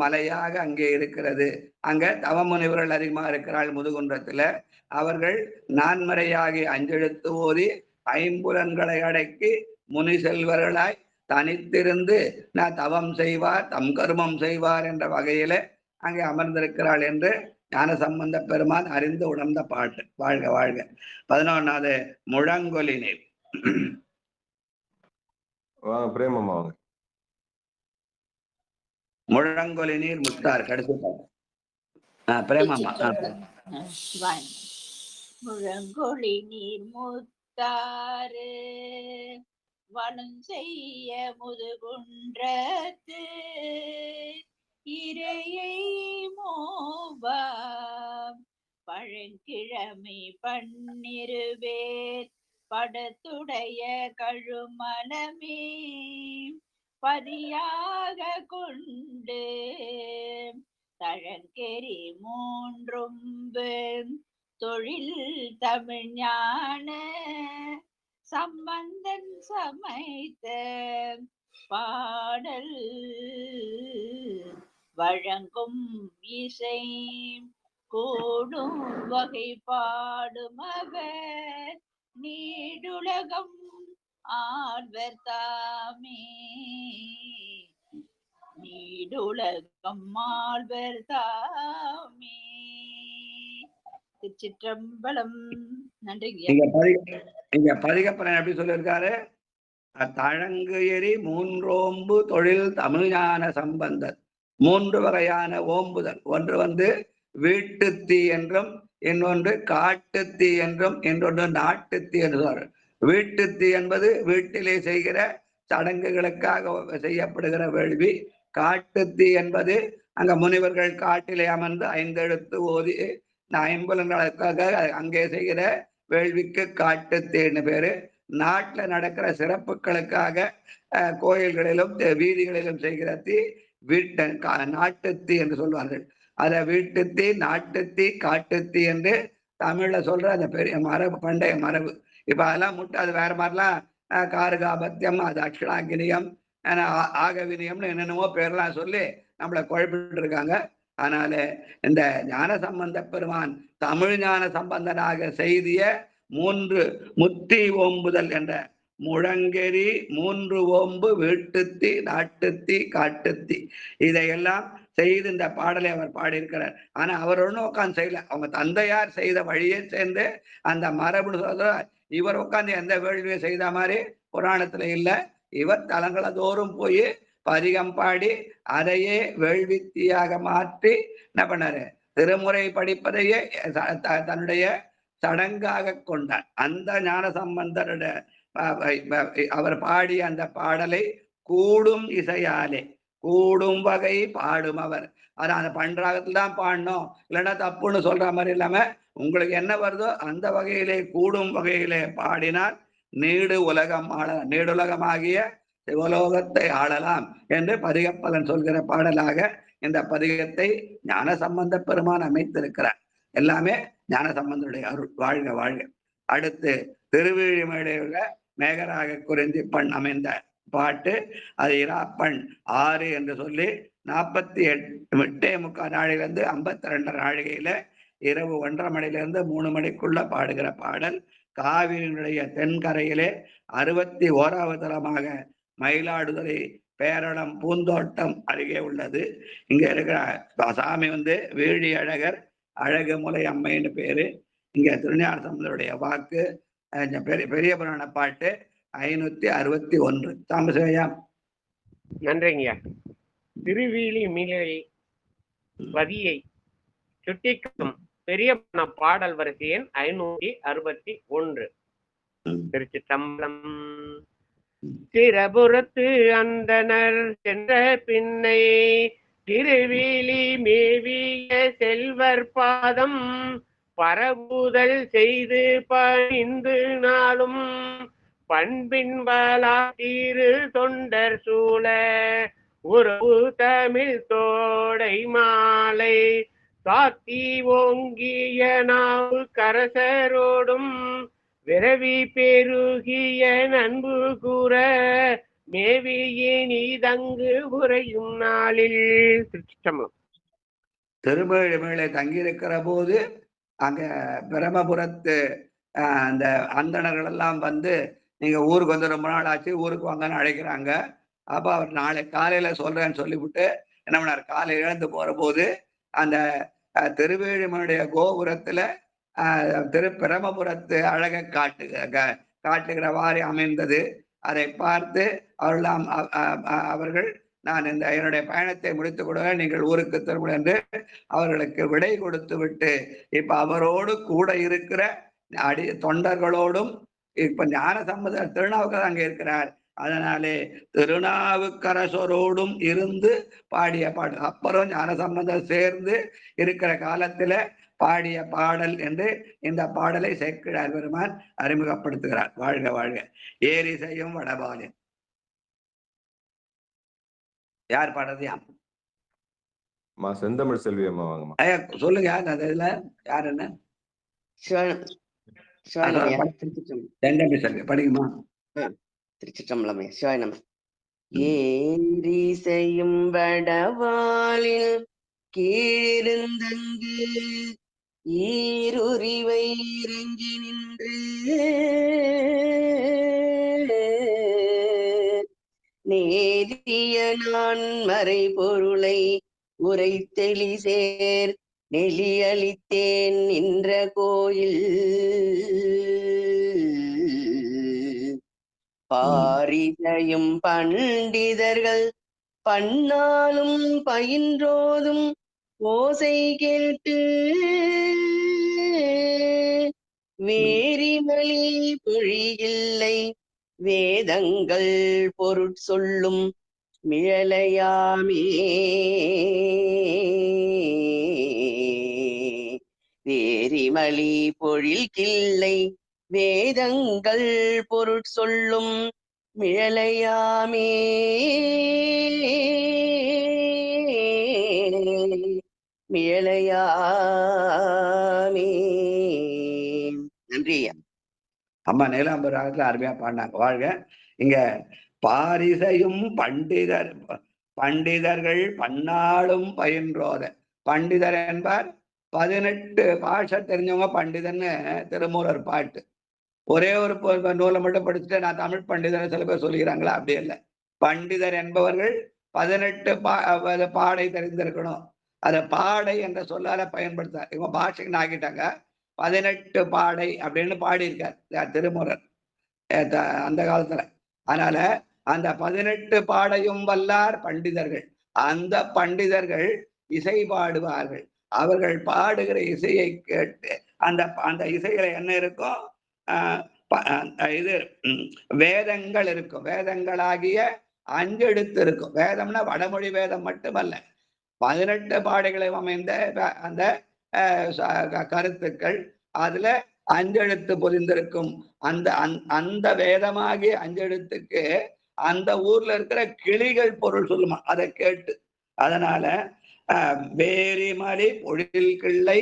மலையாக அங்கே இருக்கிறது. அங்க தவ முனிவர்கள் அதிகமாக இருக்கிறாள் முதுகுன்றத்துல. அவர்கள் நான்மறையாகி அஞ்செழுத்து ஓதி ஐம்புலன்களை அடக்கி முனி செல்வர்களாய் தனித்திருந்து நான் தவம் செய்வார் தம் கருமம் செய்வார் என்ற வகையில அங்கே அமர்ந்திருக்கிறாள் என்று ஞானசம்பந்த பெருமான் அறிந்து உணர்ந்த பாட்டு. வாழ்க வாழ்க. 11வது முழங்கொலி நீர். பிரேமம்மா வாங்க. முழங்கொலி நீர் முத்தார் கடைசி பாட்டு. பிரேமம்மா. முழங்கொலி நீர் முத்தாறு வனம் செய்ய முதுகுன்றத்து இறையை மோபாம் பழங்கிழமை பன்னிருவேர் படத்துடைய கழுமலமே பதியாக கொண்டு தழங்கெறி மூன்றும்பு தொழில் தமிழ் ஞான சம்பந்தன் சமைத்த பாடல் வழங்கும் இசை கூடும் வகை பாடும் அவர் நீடுலகம் ஆழ்வர் தாமே நீடுலகம் ஆழ்வர் தாமே. திருச்சிற்றம்பலம். நன்றிங்க. இங்க பதிகப்பலன் எப்படி சொல்லியிருக்காரு? தழங்கு எரி மூன்றோம்பு தொழில் தமிழ்ஞான சம்பந்தர். 3 வகையான ஓம்புதல். ஒன்று வந்து வீட்டுத்தீ என்றும், இன்னொன்று காட்டுத்தீ என்றும், இன்னொன்று நாட்டுத்தீ என்று. வீட்டுத்தீ என்பது வீட்டிலே செய்கிற சடங்குகளுக்காக செய்யப்படுகிற வேள்வி. காட்டுத்தீ என்பது அங்க முனிவர்கள் காட்டிலே அமர்ந்து 5 எழுத்து ஓதி ஐம்புலங்களுக்காக அங்கே செய்கிற வேள்விக்கு காட்டுத்தீன்னு பேரு. நாட்டுல நடக்கிற சிறப்புகளுக்காக கோயில்களிலும் வீதிகளிலும் செய்கிற தீ நாட்டுத்தீ என்று சொல்வார்கள். அத வீட்டுத்தீ, நாட்டுத்தீ, காட்டுத்தீ என்று தமிழ்ல சொல்ற அந்த பெரிய மரபு, பண்டைய மரபு. இப்ப அதெல்லாம் அது வேற மாதிரிலாம் காருகாபத்தியம், அது அக்ஷணாகினியம், ஆகவினியம்னு என்னென்னமோ பேர்லாம் சொல்லி நம்மளை குழப்பிட்டு இருக்காங்க. அதனால இந்த ஞானசம்பந்த பெருமான் தமிழ் ஞான சம்பந்தனாக செய்திய 3 முத்தி ஓம்புதல் என்ற முழங்கெறி 3 ஓம்பு வீட்டுத்தீ, நாட்டுத்தீ, காட்டுத்தீ இதையெல்லாம் செய்து இந்த பாடலை அவர் பாடியிருக்கிறார். ஆனா அவர் ஒன்றும் உட்காந்து செய்யல. அவங்க தந்தையார் செய்த வழியை சேர்ந்து அந்த மரபுன்னு சொல்ற. இவர் உட்காந்து எந்த வேள்வியை செய்த மாதிரி புராணத்துல இல்லை. இவர் தலங்களை தோறும் போய் பதிகம் பாடி அதையே வேள்வித்தீயாக மாற்றி என்ன பண்ணாரு, திருமுறை படிப்பதையே தன்னுடைய சடங்காக கொண்டார். அந்த ஞான சம்பந்தருடைய அவர் பாடிய அந்த பாடலை கூடும் இசையாலே, கூடும் வகை பாடும் அவர். ஆனா அந்த பண்ராகத்துல தான் பாடணும், இல்லைன்னா தப்புன்னு சொல்ற மாதிரி இல்லாம உங்களுக்கு என்ன வருதோ அந்த வகையிலே கூடும் வகையிலே பாடினால் நீடு உலகம் நீடுலகமாகிய சிவலோகத்தை ஆளலாம் என்று பதிகப்பலன் சொல்கிற பாடலாக இந்த பதிகத்தை ஞான சம்பந்த பெருமான் அமைத்திருக்கிறார். எல்லாமே ஞான சம்பந்தருடைய அருள். வாழ்க வாழ்க. அடுத்து திருவிழிமலையுள்ள மேகராக குறிஞ்சி பண் அமைந்த பாட்டு. அது இராப்பண் 6 என்று சொல்லி 48 நாழிலிருந்து 52 நாழிகையில இரவு 1:30 மணிலிருந்து 3 மணிக்குள்ள பாடுகிற பாடல். காவிரியினுடைய தென்கரையிலே 61வது தலமாக மயிலாடுதுறை பேரளம் பூந்தோட்டம் அருகே உள்ளது. இங்க இருக்கிற சாமி வீழி அழகர், அழகு முலை அம்மைன்னு பேரு. இங்க திருஞான சம்பந்தருடைய வாக்கு. பெரிய புராண பாட்டு 561. சாம்பசிவையா. நன்றிங்கய்யா. திருவீழி மிளை பதியை சுட்டிக்கும் பெரிய பாடல் வரிசை எண் 561. திருச்சிற்றம்பலம். சிறபுறத்து அந்தனர் சென்ற பின்னை திருவீழி மேவிய செல்வர் பாதம் பரபுதல் செய்து பணிந்து நாளும் பண்பின்பலா திரு தொண்டர் சூழ உறவு தமிழ் தோடை மாலை சாத்தி ஓங்கிய நாவு கரசரோடும் விரவி பெருகிய நண்பு கூற மேவியின் இதங்கு உரையும் நாளில். திருச்சிற்றம்பலம். திருமேளை தங்கியிருக்கிற போது அங்க பிரம்மபுரத்து அந்த அந்தணர்கள் எல்லாம் நீங்க ஊருக்கு ரொம்ப நாள் ஆச்சு, ஊருக்கு வாங்கன்னு அழைக்கிறாங்க. அப்ப அவர் நாளை காலையில சொல்றேன்னு சொல்லிவிட்டு என்ன பண்ணார், காலை இழந்து போற போது அந்த திருவேழிமனுடைய கோபுரத்துல பிரம்மபுரத்து அழகை காட்டுகிறவாறு அமைந்தது. அதை பார்த்து அவர்கள் நான் என்னுடைய பயணத்தை முடித்துக் கொடுங்க, நீங்கள் ஊருக்கு திரும்ப என்று அவர்களுக்கு விடை கொடுத்து விட்டு இப்ப அவரோடு கூட இருக்கிற தொண்டர்களோடும் இப்ப ஞான சம்பந்தர் திருநாவுக்கரசர் அங்கே இருக்கிறார். அதனாலே திருநாவுக்கரசரோடும் இருந்து பாடிய பாடல். அப்புறம் ஞான சம்பந்தர் சேர்ந்து இருக்கிற காலத்துல பாடிய பாடல் என்று இந்த பாடலை சேக்கிழார் பெருமான் அறிமுகப்படுத்துகிறார். வாழ்க வாழ்க. ஏரிசையும் வடபாலின். யார் பாடுறதையா? செந்தமிழ் செல்வி அம்மா வாங்கம்மா. சொல்லுங்க அதுல யார்? என்ன படிக்குமா? திருச்சிற்றம்பலமே. சிவாய நம. ஏரிசையும் வடவாளில் கீழிருந்தங்கு ஈருரிவை இறங்கி நின்று நேரிய நான் மறை பொருளை உரை தெளிசேர் நெளியளித்தேன் நின்ற கோயில் பாரிசையும் பண்டிதர்கள் பன்னாலும் பயின்றோதும் ஓசை கேட்டு வேரிமொழி பொழியில்லை வேதங்கள் பொருட்சொல்லும் மிழலையாமே வேரிமலி பொழில் கிள்ளை வேதங்கள் பொருட்சொல்லும் மிழலையாமே மிழலையாமே. நன்றி ஐயா. அம்மா நீலாம்பூர் ராகத்துல அருமையா பாடினாங்க. வாழ்க. இங்க பாரிசையும் பண்டிதர்கள் பன்னாளும் பயின்றோத. பண்டிதர் என்பார் 18 பாஷை தெரிஞ்சவங்க பண்டிதன்னு திருமூலர் பாட்டு. ஒரே ஒரு நூலை மட்டும் படிச்சுட்டு நான் தமிழ் பண்டிதர் சில பேர் சொல்லிக்கிறாங்களா? அப்படி இல்லை. பண்டிதர் என்பவர்கள் 18 பாடை தெரிந்திருக்கணும். அதை பாடை என்ற சொல்லால பயன்படுத்த இவங்க பாஷைக்கு ஆக்கிட்டாங்க. 18 பாடை அப்படின்னு பாடியிருக்கார் திருமூலர் அந்த காலத்துல. அதனால அந்த 18 பாடையும் வல்லார் பண்டிதர்கள். அந்த பண்டிதர்கள் இசை பாடுவார்கள். அவர்கள் பாடுகிற இசையை கேட்டு அந்த இசைகளை என்ன இருக்கும்? இது வேதங்கள் இருக்கும். வேதங்களாகிய 5 எழுத்து இருக்கும். வேதம்னா வடமொழி வேதம் மட்டுமல்ல, 18 பாடைகளை அமைந்த அந்த கருத்துக்கள். அதுல 5 எழுத்து பொதிந்திருக்கும். அந்த வேதமாகிய 5 எழுத்துக்கு அந்த ஊர்ல இருக்கிற கிளிகள் பொருள் சொல்லுமா, அதை கேட்டு. அதனால வேரிமலி பொழில் கிள்ளை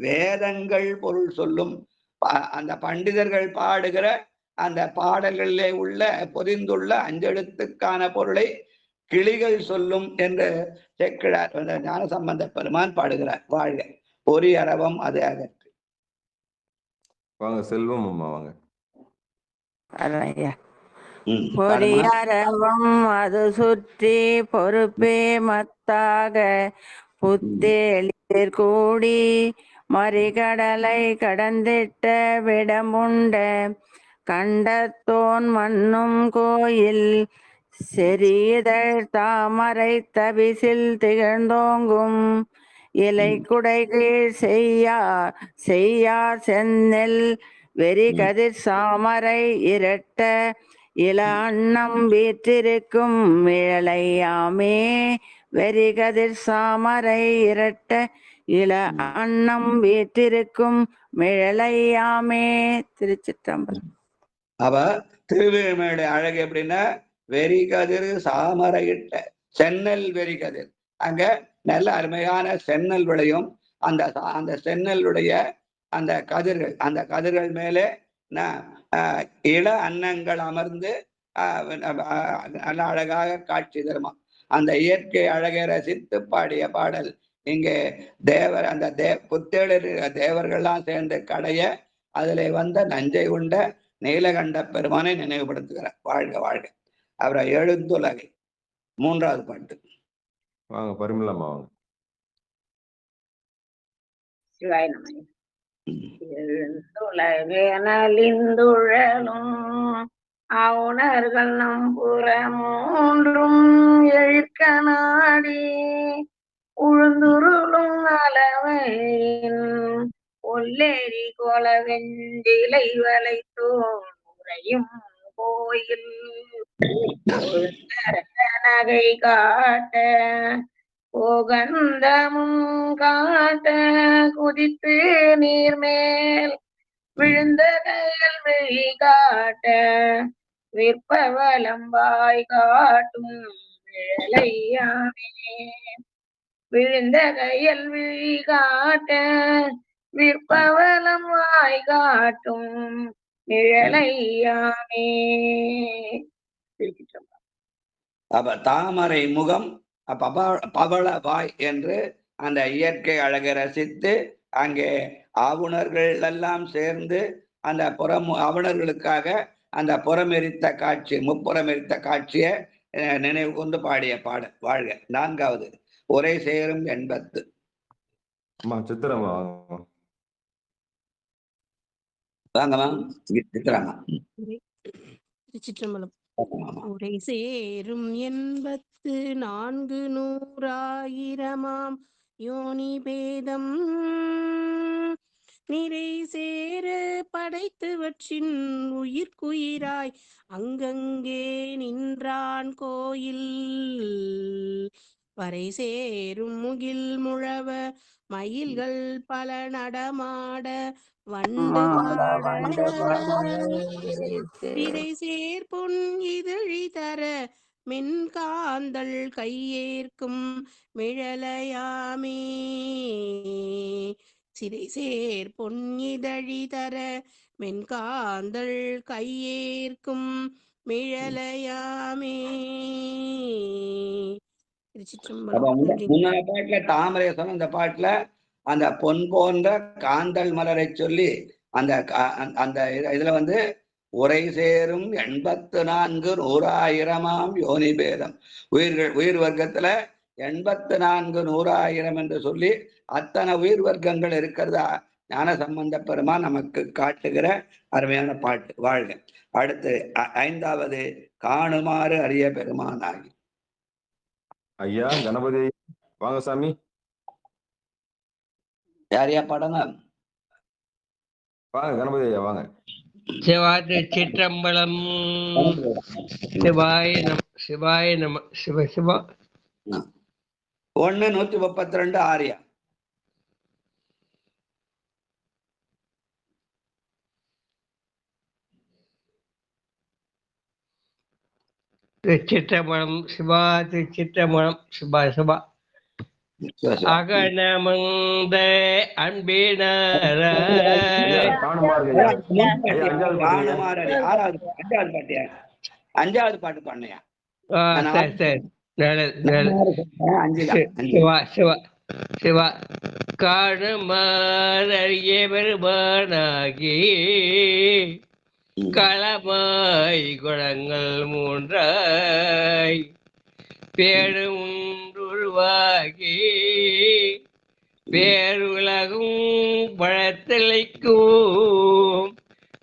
வேதங்கள் பொருள் சொல்லும். அந்த பண்டிதர்கள் பாடுகிற அந்த பாடல்களிலே உள்ள பொதிந்துள்ள 5 எழுத்துக்கான பொருளை கிளிகள் சொல்லும் என்று சேக்கிழார் ஞானசம்பந்த பெருமான் பாடுகிறார். வாழ்க. பொறி அரவம் அது அகற்று. வாங்க செல்வம் அம்மா வாங்க. பொறியரவம் அது சுற்றி பொறுப்பே மத்தாக புத்தேளிர் கூடி மறிகடலை கடந்திட்ட விடமுண்ட கண்டத்தோன் மண்ணும் கோயில் செறிதழ் தாமரை தவிசில் திகழ்ந்தோங்கும் இலை குடை கீழ் செய்யார் செந்நெல் வெறி கதிர் சாமரை இரட்ட இள அன்னம் வீற்றிருக்கும் மிழலையாமே வெறி கதிர் சாமரை இரட்ட இள அன்னம் வீற்றிருக்கும் மிழலையாமே. திருச்சிற்றம்பலம். அவ திருவேமேடு அழகு எப்படின்னா வெறி கதிர் சாமரையிட்ட சென்னல் வெறி கதிர். அங்க நல்ல அருமையான சென்னல் விளையும். அந்த சென்னலுடைய அந்த கதிர்கள் மேலே இள அன்னங்கள் அமர்ந்து நல்ல அழகாக காட்சி தருமா. அந்த இயற்கை அழகை ரசித்து பாடிய பாடல் இங்கே தேவர் அந்த புத்தேளர் தேவர்கள்லாம் சேர்ந்து கடைய அதில் வந்த நஞ்சை உண்ட நீலகண்ட பெருமானை நினைவுபடுத்துகிறார். வாழ்க வாழ்க. அவரை எழுந்துலகை 3வது பாட்டு. வாங்க பரிமளம்மா வாங்க. சிவாய நம. எழுந்துலகெனலிந்துழலும் அவுணர்கள் நம்புற 3ம் எழுக்க நாடி உழுந்துருளும் அளவையின் ஒல்லேரி கோல வெஞ்சிலை வளைத்தோரையும் கோயில் நகை காட்ட போகந்தமும் காட்ட குதித்து நீர்மேல் விழுந்த கையில் விழி காட்ட விற்பவலம்பாய் காட்டும் விழலையாமே விழுந்த கையில் விழி காட்ட விற்பவலம் வாய் காட்டும் நிழலையாமே. அப்ப தாமரை முகம் பவள வாய் என்று அந்த இயற்கை அழகை ரசித்து அங்கே ஆவுணர்கள் எல்லாம் சேர்ந்து அந்த ஆவுணர்களுக்காக அந்த புறமெரித்த காட்சி முப்புறமெரித்த காட்சியை நினைவு கொண்டு பாடிய பாடல். வாழ்க. 4வது உரை சேரும் 80. சித்திரமா வாங்கம்மா சித்திரமா. திருச்சிற்றம்பலம். உரை சேரும் 84,100,000 யோனி பேதம் நிறை சேர படைத்தவற்றின் உயிர்க்குயிராய் அங்கங்கே நின்றான் கோயில் வரை சேரும் முகில் முழவ மயில்கள் பல நடமாட வண்டு திரை சேர்பொன் இதழி தர மென்காந்தள் கையேற்கும் மிழலையாமே சிறை சேர் பொன்னிதழி தர மென்காந்தள் கையேற்கும் மிழலையாமே. முன்னாடி பாட்டுல தாமரை சொன்ன இந்த பாட்டுல அந்த பொன் போன்ற காந்தல் மலரை சொல்லி அந்த அந்த இதுல உரை சேரும் 84 100,000 யோனி பேதம் உயிர் வர்க்கத்துல 84 100,000 என்று சொல்லி அத்தனை உயிர் வர்க்கங்கள் இருக்கிறதா ஞான சம்பந்த பெருமான் நமக்கு காட்டுகிற அருமையான பாட்டு. வாழ்க. அடுத்து 5வது காணுமாறு அறிய பெருமானாகி. ஐயா கணபதி வாங்க சாமி. யாரையா பாடுங்க? வாங்க கணபதி ஐயா வாங்க. சிவாதி சிற்றம்பலம். சிவாய நம சிவாய நம சிவ சிவா. 1:132 ஆரியா. திருச்சிற்றம்பலம். சிவா திருச்சிற்றம்பலம். சிவா சிவா. அகனமந்த அன்பினார அஞ்சாவது பாட்டு பண்ணையா? சிவா சிவா சிவா. காணுமாறிய பெருமானாகி களமாய் குணங்கள் 3 பேரும் உருவாகி பேருலகும் பழத்தலைக்கும்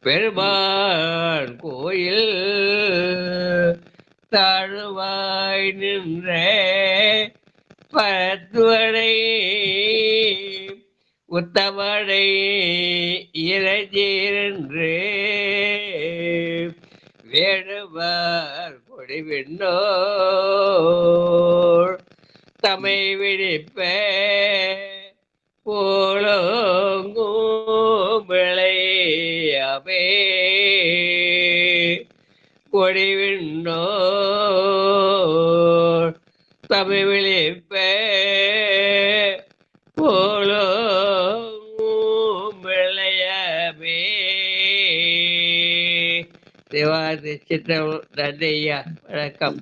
பெருமான் கோயில் தாழ்வாய் நின்ற பரத்துவனை உத்தமனை இறைஞ்சீரென்று வேணுவார் கொடிவிண்ணோர் தமை விழிப்ப போலோங்கும் விளையாமே கொடிவிண்ணோர் தமை விழிப்ப போலோங்கும் விளையாமே. சிவாதி சித்தம் நன்றியா. வணக்கம்.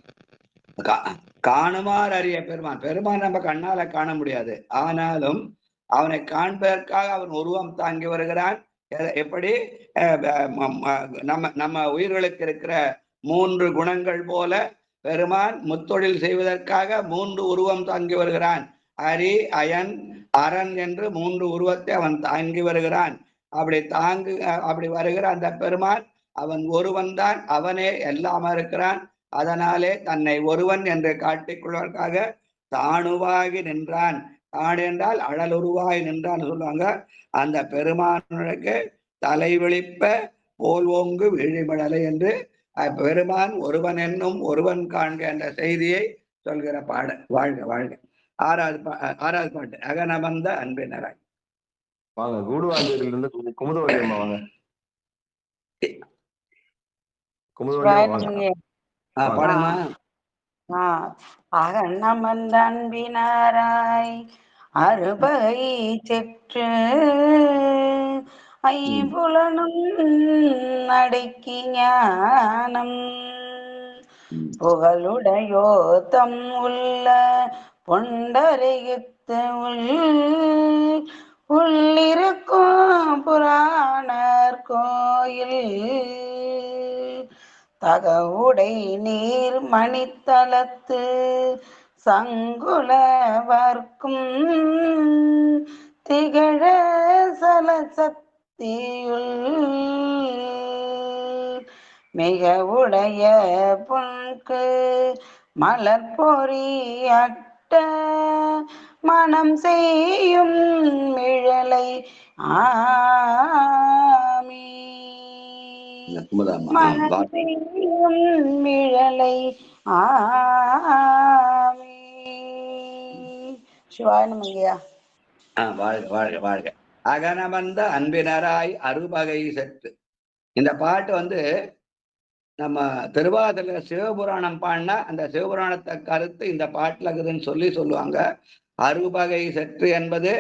காணுமாறு அறிய பெருமான். பெருமான் நம்ம கண்ணால காண முடியாது, ஆனாலும் அவனை காண்பதற்காக அவன் உருவம் தாங்கி வருகிறான். எப்படி நம்ம உயிர்களுக்கு இருக்கிற 3 குணங்கள் போல பெருமான் முத்தொழில் செய்வதற்காக 3 உருவம் தாங்கி வருகிறான். அரி அயன் அரண் என்று 3 உருவத்தை அவன் தாங்கி வருகிறான். அப்படி வருகிற அந்த பெருமான் அவன் ஒருவன் தான், அவனே எல்லாம இருக்கிறான். அதனாலே தன்னை ஒருவன் என்று காட்டிக்கொள்வதற்காக தாணுவாகி நின்றான். தாடு என்றால் அழலுருவாய் நின்றான்னு சொல்லுவாங்க. அந்த பெருமானுக்கு தலை விழிப்ப போல்வோங்கு விழிமழலை என்று பெருமான் ஒருவன் என்னும் ஒருவன் காண்க என்ற செய்தியை சொல்கிற பாடு. வாழ்க வாழ்க. 6வது பாட்டு அகனமந்த அன்பினராய். வாங்க கூடுவாஞ்சேரியிலிருந்து குமுதவழி அம்மா வாங்க. அகனமந்த அன்பினராய் அறுபகை செற்று ஐம்புலனும் அடக்கி ஞானம் புகழுடையோத்தம் உள்ள பொண்டரையுத்து உள்ளிருக்கும் புராணர் கோயில் தகவுடை நீர் மணித்தலத்து சங்குலவர்க்கும் திகழ சலசத்தியுள் மிக உடைய புன்கு மலர் பொறியட்ட மனம் செய்யும் மிழலை ஆமி மனம் செய்யும் மிழலை ஆமி. சிவாயனமங்கய்யா. வாழ்க வாழ்க வாழ்க. அகனமர்ந்த அன்பினராய் அறுபகை செத்து. இந்த பாட்டு நம்ம திருவாதிரை சிவபுராணம் பாடினா அந்த சிவபுராணத்தை கருத்து இந்த பாட்டுல இருக்குதுன்னு சொல்லுவாங்க. அறுபகை செற்று என்பது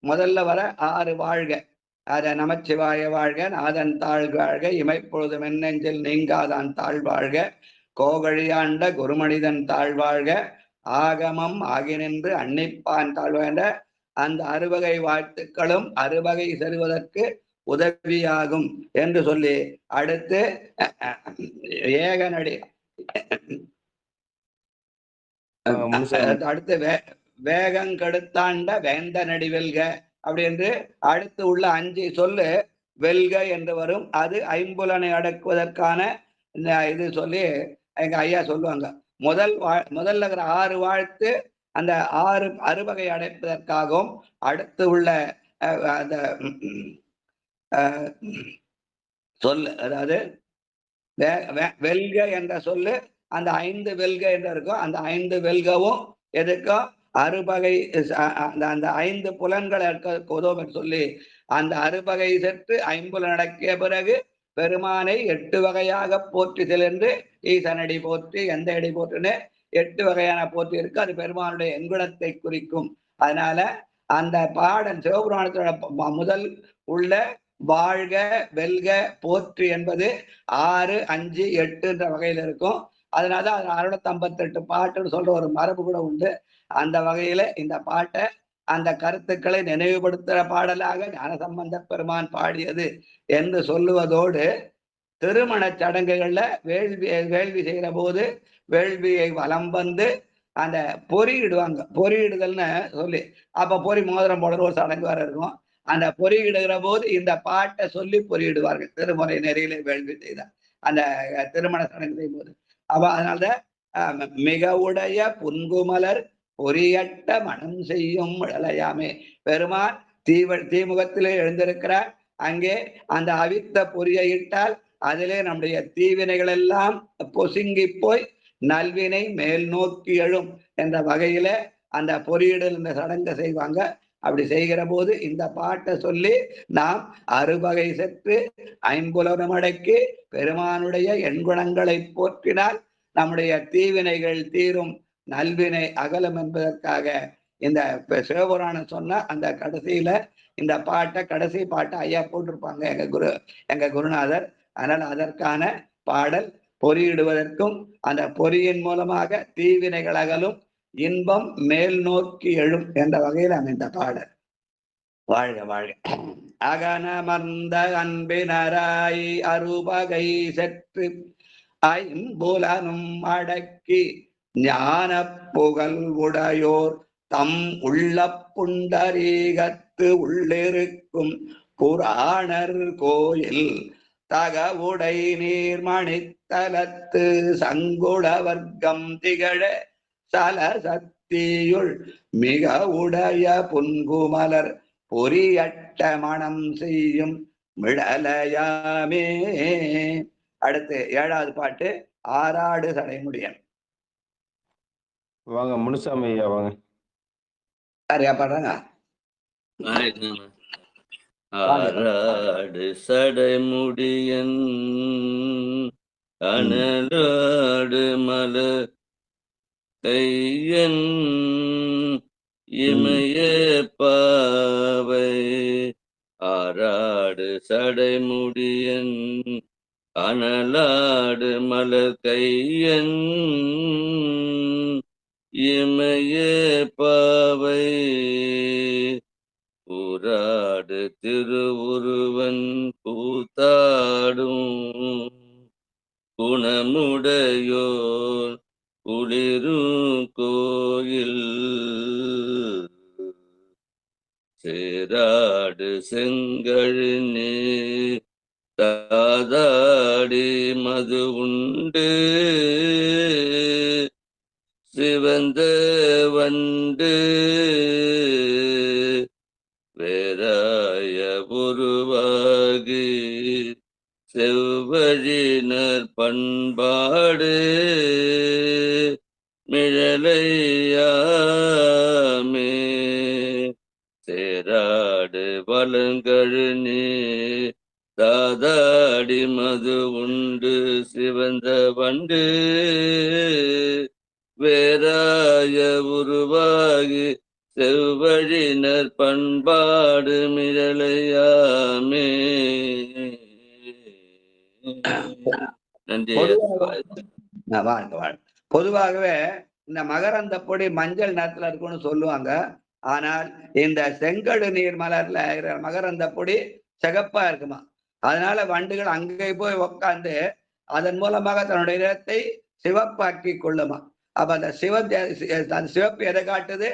முதல்ல வர 6 வாழ்க. அத நமச்சிவாய வாழ்க, நாதன் தாழ் வாழ்க, இமைப்பொழுது மென்னெஞ்சில் நீங்காதான் தாழ் வாழ்க, கோகழியாண்ட குருமனிதன் தாழ் வாழ்க, ஆகமம் ஆகி நின்று அன்னிப்பான் தாழ்வாண்ட அந்த அறுவகை வாழ்த்துக்களும் அறுவகை செல்வதற்கு உதவியாகும் என்று சொல்லி அடுத்து ஏகநடி அடுத்து வேகங்கெடுத்தாண்ட வேந்த நடி வெல்க அப்படி என்று அடுத்து உள்ள 5 சொல்லு வெல்க என்று வரும். அது ஐம்புலனை அடக்குவதற்கான இது சொல்லி எங்க ஐயா சொல்லுவாங்க. முதல்ல இருக்கிற 6 வாழ்த்து அந்த 6 அறுவகை அடைப்பதற்காகவும் அடுத்து உள்ள அந்த சொல்லு அதாவது வெல்க என்ற சொல்லு அந்த 5 வெல்க என்று இருக்கும். அந்த 5 வெல்கவும் எதுக்கும் அறுபகை அந்த 5 புலன்களை உதவும் சொல்லி அந்த அறுபகை செற்று ஐம்புலன் அடக்கிய பிறகு பெருமானை 8 வகையாக போற்றி சென்று ஈசனடி போற்றி எந்த அடி போற்றுன்னு 8 வகையான போற்றி இருக்கு. அது பெருமானுடைய எண்குணத்தை குறிக்கும். அதனால அந்த பாடல் சிவபுராணத்தோட முதல் உள்ள வாழ்க வெல்க போற்றி என்பது 6, 5, 8 வகையில இருக்கும். அதனாலதான் 658 பாட்டுன்னு சொல்ற ஒரு மரபு கூட உண்டு. அந்த வகையில இந்த பாட்டை அந்த கருத்துக்களை நினைவுபடுத்துகிற பாடலாக ஞானசம்பந்த பெருமான் பாடியது என்று சொல்லுவதோடு திருமண சடங்குகள்ல வேள்வி செய்கிற போது வேள்வியை வலம் வந்து அந்த பொறியிடுவாங்க. பொறியிடுதல்னு சொல்லி அப்ப பொறி மோதிரம் போடுற ஒரு சடங்கு வேற இருக்கும். அந்த பொறியிடுகிற போது இந்த பாட்டை சொல்லி பொறியிடுவார்கள். திருமுறை நெறியிலே வேள்வி செய்த அந்த திருமண சடங்கு செய்யும் போது அதனால்தான் மிக உடைய புன்குமலர் பொறியட்ட மனம் செய்யும் விழலையாமே. பெருமான் தீமுகத்திலே எழுந்திருக்கிறார். அங்கே அந்த அவித்த பொறியை இட்டால் அதிலே நம்முடைய தீவினைகள் எல்லாம் பொசுங்கி போய் நல்வினை மேல் நோக்கி எழும் என்ற வகையில அந்த பொறியிடல் இந்த சடங்கை செய்வாங்க. அப்படி செய்கிற போது இந்த பாட்டை சொல்லி நாம் அறுபகை செற்று ஐம்புலனும் அடக்கி பெருமானுடைய எண்குணங்களை போற்றினால் நம்முடைய தீவினைகள் தீரும், நல்வினை அகலம் என்பதற்காக இந்த சிவபுராணம் சொன்ன அந்த கடைசியில இந்த பாட்டை கடைசி பாட்டை ஐயா போட்டிருப்பாங்க எங்க குருநாதர். அதனால அதற்கான பாடல் பொறியிடுவதற்கும் அந்த பொறியின் மூலமாக தீவினைகள் அகலும், இன்பம் மேல் நோக்கி எழும் என்ற வகையில் அமைந்த பாடல். வாழ்க வாழ்க. அகனமர்ந்த அன்பினராய் அறுபகை செற்று ஐம்புலனும் அடக்கி ஞான புகழ் உடையோர் தம் உள்ள புண்டரீகத்து உள்ளிருக்கும் புராணர் கோயில் தகவுடை நீர்மணித்தலத்து சங்குட வர்க்கம் திகழ சலசத்தியுள் மிக உடைய புன்குமலர் பொறியட்ட மனம் செய்யும் விடலையாமே. அடுத்து 7வது பாட்டு ஆறாடு சடைமுடியன். வாங்க முனுசாமி ஐயா வாங்க. யாரையா பாடுறாங்க? ஆறாடு சடைமுடியன் அனலாடு மலர் கையன் இமய பாவை ஆறாடு சடைமுடியன் அனலாடு மலர் கையன் இமய பாவை ஊராடு திருவுருவன் கூத்தாடும் குணமுடையோர் குளிரும் கோயில் சேராடு செங்கழினே தாதாடி மது உண்டு சிவ சிவந்த வண்டு வேறாய உருவாகி செவ்வழினர் பண்பாடு மிழலையாமே சேராடு வளங்கழுநீ தாதாடி மது உண்டு சிவந்த வண்டு வேறாய உருவாகி செவ்வழினர் பண்பாடு மிழலையாமே. நன்றி. பொதுவாகவே இந்த மகரந்த பொடி மஞ்சள் நிறத்துல இருக்கும்னு சொல்லுவாங்க. ஆனால் இந்த செங்கடு நீர் மலர்ல மகரந்த பொடி சிகப்பா இருக்குமா. அதனால வண்டுகள் அங்கே போய் உட்கார்ந்து அதன் மூலமாக தன்னுடைய நிறத்தை சிவப்பாக்கி கொள்ளுமா. அப்ப அந்த சிவப்பு எதை காட்டுது?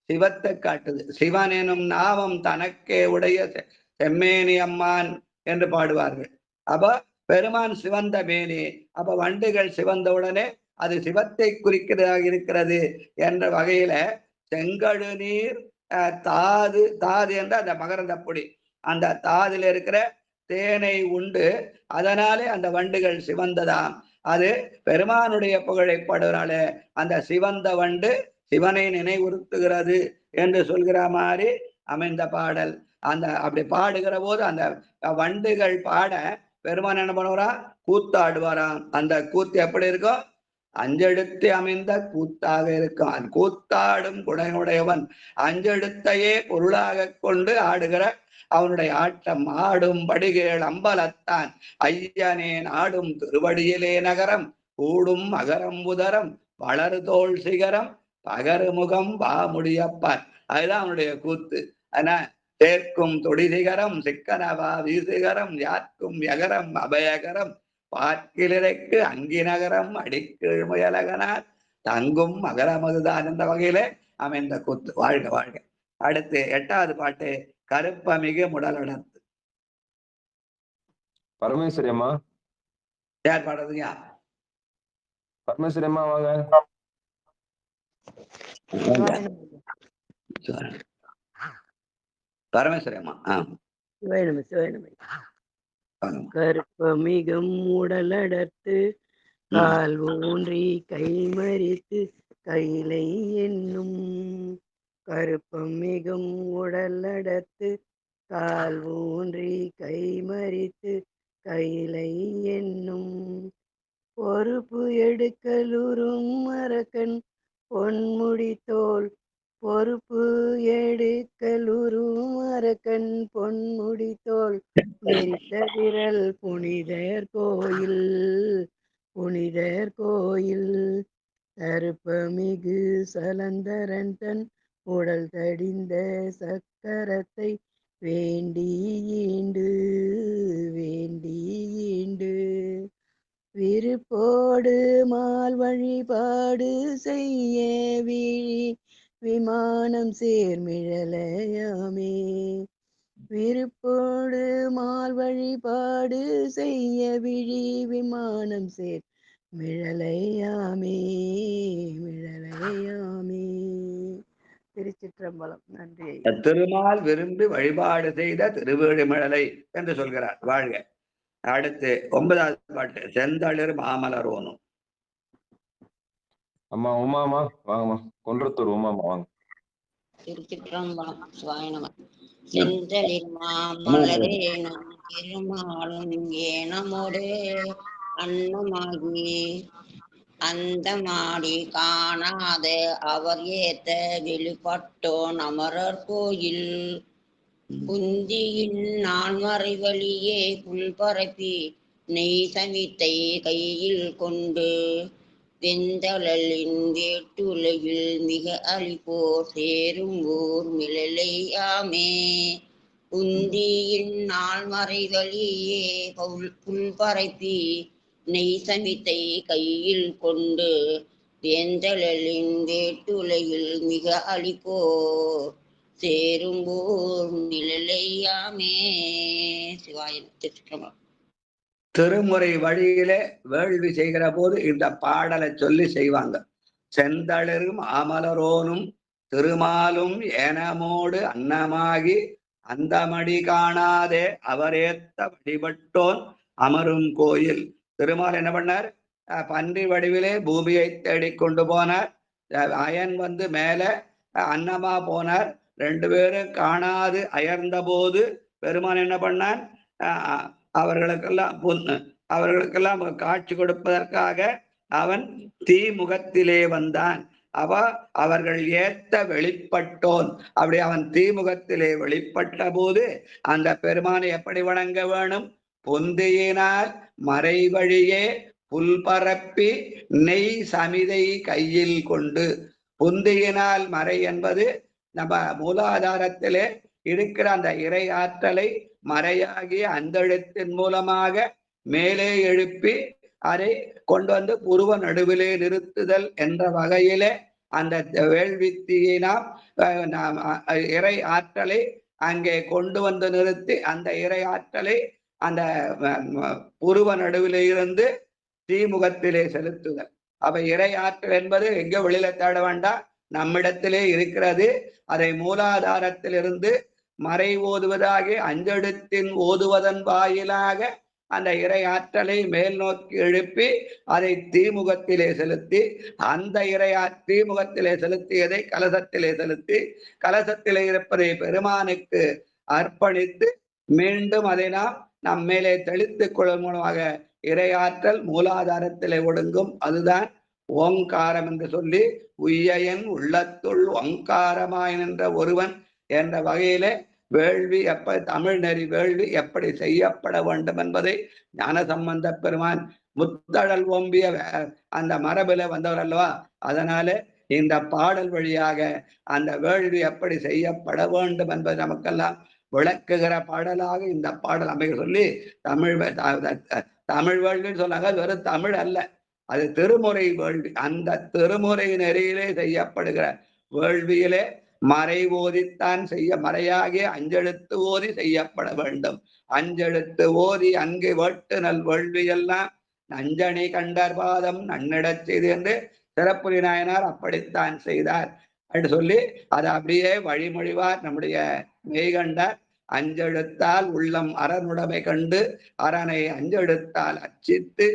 சிவத்தை காட்டுது. சிவன் எனும் நாமம் தனக்கே உடைய செம்மேனி அம்மான் என்று பாடுவார்கள். அப்ப பெருமான் சிவந்த மேனி. அப்ப வண்டுகள் சிவந்த உடனே அது சிவத்தை குறிக்கிறதாக இருக்கிறது என்ற வகையில செங்கடு நீர் தாது என்ற அந்த மகரந்த பொடி, அந்த தாதுல இருக்கிற தேனை உண்டு, அதனாலே அந்த வண்டுகள் சிவந்ததாம். அது பெருமானுடைய புகழை பாடுவதால அந்த சிவந்த வண்டு சிவனை நினைவுறுத்துகிறது என்று சொல்கிற மாதிரி அமைந்த பாடல். அந்த அப்படி பாடுகிற போது அந்த வண்டுகள் பாட பெருமான் என்ன பண்ணுவாரா? கூத்தாடுவாராம். அந்த கூத்து எப்படி இருக்கும்? அஞ்செழுத்து அமைந்த கூத்தாக இருக்கும். கூத்தாடும் குடையுடையவன் அஞ்செழுத்தையே பொருளாக கொண்டு ஆடுகிற அவனுடைய ஆட்டம் ஆடும் படிகள் அம்பலத்தான் ஐயனேன் ஆடும் திருவடியிலே நகரம் கூடும் அகரம் உதரம் வளரு தோல் சிகரம் பகருமுகம் வாமுடியப்பான். அதுதான் அவனுடைய கூத்து. ஆனா சேர்க்கும் தொடி சிகரம் சிக்கனவா வீசுகரம் யார்க்கும் யகரம் அபயகரம் பார்க்கிலிரைக்கு அங்கிநகரம் அடிக்கீழ் முயலகனார் தங்கும் மகரமதுதான் என்ற வகையிலே அமைந்த கூத்து. வாழ்க வாழ்க. அடுத்து 8வது பாட்டு கருப்பமிகு முடலடத்து. பரமேஸ்வரி அம்மா யார் பாடுறதுங்க? பரமேஸ்வரி அம்மா வாங்க. பரமேஸ்வரி அம்மா. கருப்பமிகும் உடலடர்த்து கால் ஊன்றி கை மறித்து கையிலை என்னும். கருப்பமிகும் உடலடர்த்து கால் ஊன்றி கை மறித்து கையிலை என்னும். பொறுப்பு எடுக்கலுறும் அரக்கன் பொன்முடி தோல். பொறுப்பு எடுக்கலுறும் அரக்கன் பொன்முடி தோல். வெறித்த விரல் புனிதர் கோயில் புனிதர் கோயில். கருப்பமிகு சலந்தரன் தன் உடல் தடிந்த சக்கரத்தை வேண்டி ஈண்டு வேண்டி ஈண்டு. விருப்போடு மால் வழிபாடு செய்ய விழி விமானம் சேர்மிழலையாமே. விருப்போடு மால் வழிபாடு செய்ய விழி விமானம் சேர் மிழலையாமே மிழலையாமே. திருச்சிற்றம்பலம். நன்றி. திருமால் விரும்பி வழிபாடு செய்த திருவேழிமிழலை என்று சொல்கிறார். வாழ்க. அடுத்து 9வது பாட்டு செந்தளிர் மாமலரோனும். அம்மா உமாமா வாங்கம்மா. குன்றத்தூர் உமாமா வாங்க. திருச்சிற்றம்பலம். சிவாய நம. செந்தளிர் மாமலரேனும் திருமாலும் ஏனமோடு அன்னமாகி அந்த மாடி காணாத அவர் ஏத்த வெளிப்பட்டோன் அமரர் கோயில். குந்தியின் நான்மறை வழியே புல்பரப்பி நெய் சமித்தை கையில் கொண்டு வெந்தளின் வேட்டுலகில் மிக அழிப்போர் சேரும் ஊர் மிழலையாமே. குந்தியின் நான்மறை வழியே புல்பரப்பி நெய் சமித்தை கையில் கொண்டு வெந்தளின் வேட்டுலகில் மிக அழிப்போர் சேரும்போர் நிழலையாமே. சிவாய திருச்சிற்றம்பலம். திருமுறை வழியிலே வேள்வி செய்கிற போது இந்த பாடலை சொல்லி செய்வாங்க. செந்தளிர் மாமலரோனும் திருமாலும் ஏனமோடு அன்னமாகி அந்தமடி காணாதே அவரேத்த வழிபட்டோன் அமரும் கோயில். திருமால் என்ன பண்ணார்? பன்றி வடிவிலே பூமியை தேடிக்கொண்டு போனார். அயன் வந்து மேல அன்னமா போனார். ரெண்டு பேரும் காணாது அயர்ந்த போது பெருமான் என்ன பண்ணான்? அவர்களுக்கெல்லாம் காட்சி கொடுப்பதற்காக அவன் தீமுகத்திலே வந்தான். அவர்கள் ஏத்த வெளிப்பட்டோன். அப்படி அவன் தீமுகத்திலே வெளிப்பட்ட போது அந்த பெருமானை எப்படி வணங்க வேணும்? பொந்தியினால் மறைவழியே புல்பரப்பி நெய் சமிதை கையில் கொண்டு. பொந்தியினால் மறை என்பது நம்ம மூலாதாரத்திலே இருக்கிற அந்த இறை ஆற்றலை மறையாகிய அந்தெழுத்தின் மூலமாக மேலே எழுப்பி அதை கொண்டு வந்து புருவ நடுவிலே நிறுத்துதல் என்ற வகையிலே அந்த வேள்வித்தியினால் இறை ஆற்றலை அங்கே கொண்டு வந்து நிறுத்தி அந்த இறை ஆற்றலை அந்த புருவ நடுவிலே இருந்து தீமுகத்திலே செலுத்துதல். அப்ப இறை ஆற்றல் என்பது எங்க வெளியில தேட வேண்டாம், நம்மிடத்திலே இருக்கிறது. அதை மூலாதாரத்திலிருந்து மறை ஓதுவதாகி அஞ்செழுத்தின் ஓதுவதன் வாயிலாக அந்த இறை ஆற்றலை மேல் நோக்கி எழுப்பி அதை தீமுகத்திலே செலுத்தி அந்த தீமுகத்திலே செலுத்தியதை கலசத்திலே செலுத்தி கலசத்திலே இருப்பதை பெருமானுக்கு அர்ப்பணித்து மீண்டும் அதை நாம் நம் மேலே தெளித்துக் கொள்ளும் மூலமாக இறையாற்றல் மூலாதாரத்திலே ஒடுங்கும். அதுதான் ஓங்காரம் என்று சொல்லி உய்யன் உள்ளத்துள் ஓங்காரமாய் நின்ற ஒருவன் என்ற வகையிலே வேள்வி தமிழ் நெறி வேள்வி எப்படி செய்யப்பட வேண்டும் என்பதை ஞானசம்பந்த பெருமான் முத்தழல் ஓம்பிய அந்த மரபில வந்தவர் அல்லவா. அதனால இந்த பாடல் வழியாக அந்த வேள்வி எப்படி செய்யப்பட வேண்டும் என்பதை நமக்கெல்லாம் விளக்குகிற பாடலாக இந்த பாடல் அமைக்க சொல்லி தமிழ் வேள்வின்னு சொன்னாங்க. அது வெறும் தமிழ் அல்ல, அது திருமுறை வேள்வி. அந்த திருமுறை நெறியிலே செய்யப்படுகிற வேள்வியிலே மறை ஓதித்தான் மறையாகிய அஞ்செழுத்து ஓதி செய்யப்பட வேண்டும். அஞ்செழுத்து ஓதி அங்கு வேட்டு நல் வேள்வி எல்லாம் நஞ்சணி கண்டர் பாதம் நன்னிடச் செய்து என்று சிறப்புரி நாயனார் அப்படித்தான் செய்தார் என்று சொல்லி அதை அப்படியே வழிமொழிவார் நம்முடைய மெய்கண்டார். அஞ்செழுத்தால் உள்ளம் அறனுடைமை கண்டு அரணை அஞ்செழுத்தால் அச்சித்து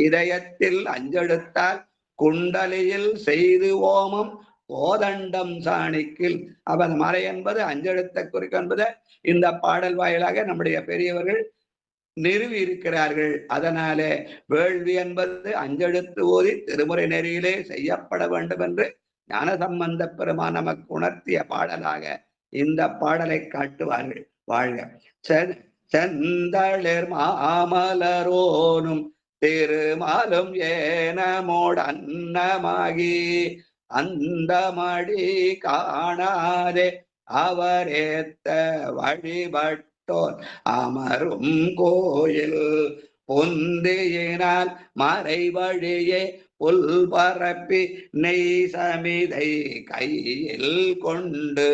இதயத்தில் அஞ்செழுத்தால் குண்டலியில் செய்து ஓமம் கோதண்டம் சாணிக்கில். அவன் மறை என்பது அஞ்செழுத்த குறிக்க என்பதை இந்த பாடல் வாயிலாக நம்முடைய பெரியவர்கள் நிறுவி இருக்கிறார்கள். அதனாலே வேள்வி என்பது அஞ்செழுத்து ஓதி திருமுறை நெறியிலே செய்யப்பட வேண்டும் என்று ஞானசம்பந்த பெருமான் நமக்கு உணர்த்திய பாடலாக இந்த பாடலை காட்டுவார்கள். வாழ்க. செந்தளிர் மாமலரோனும் திருமாலும் ஏனமோடு அன்னமாகி அந்தமடி காணாதே அவரேத்த வழிபட்டோன் அமரும் கோயில். பொந்தியினால் மறைவழியே புல் பரப்பி நெய் சமிதை கையில் கொண்டு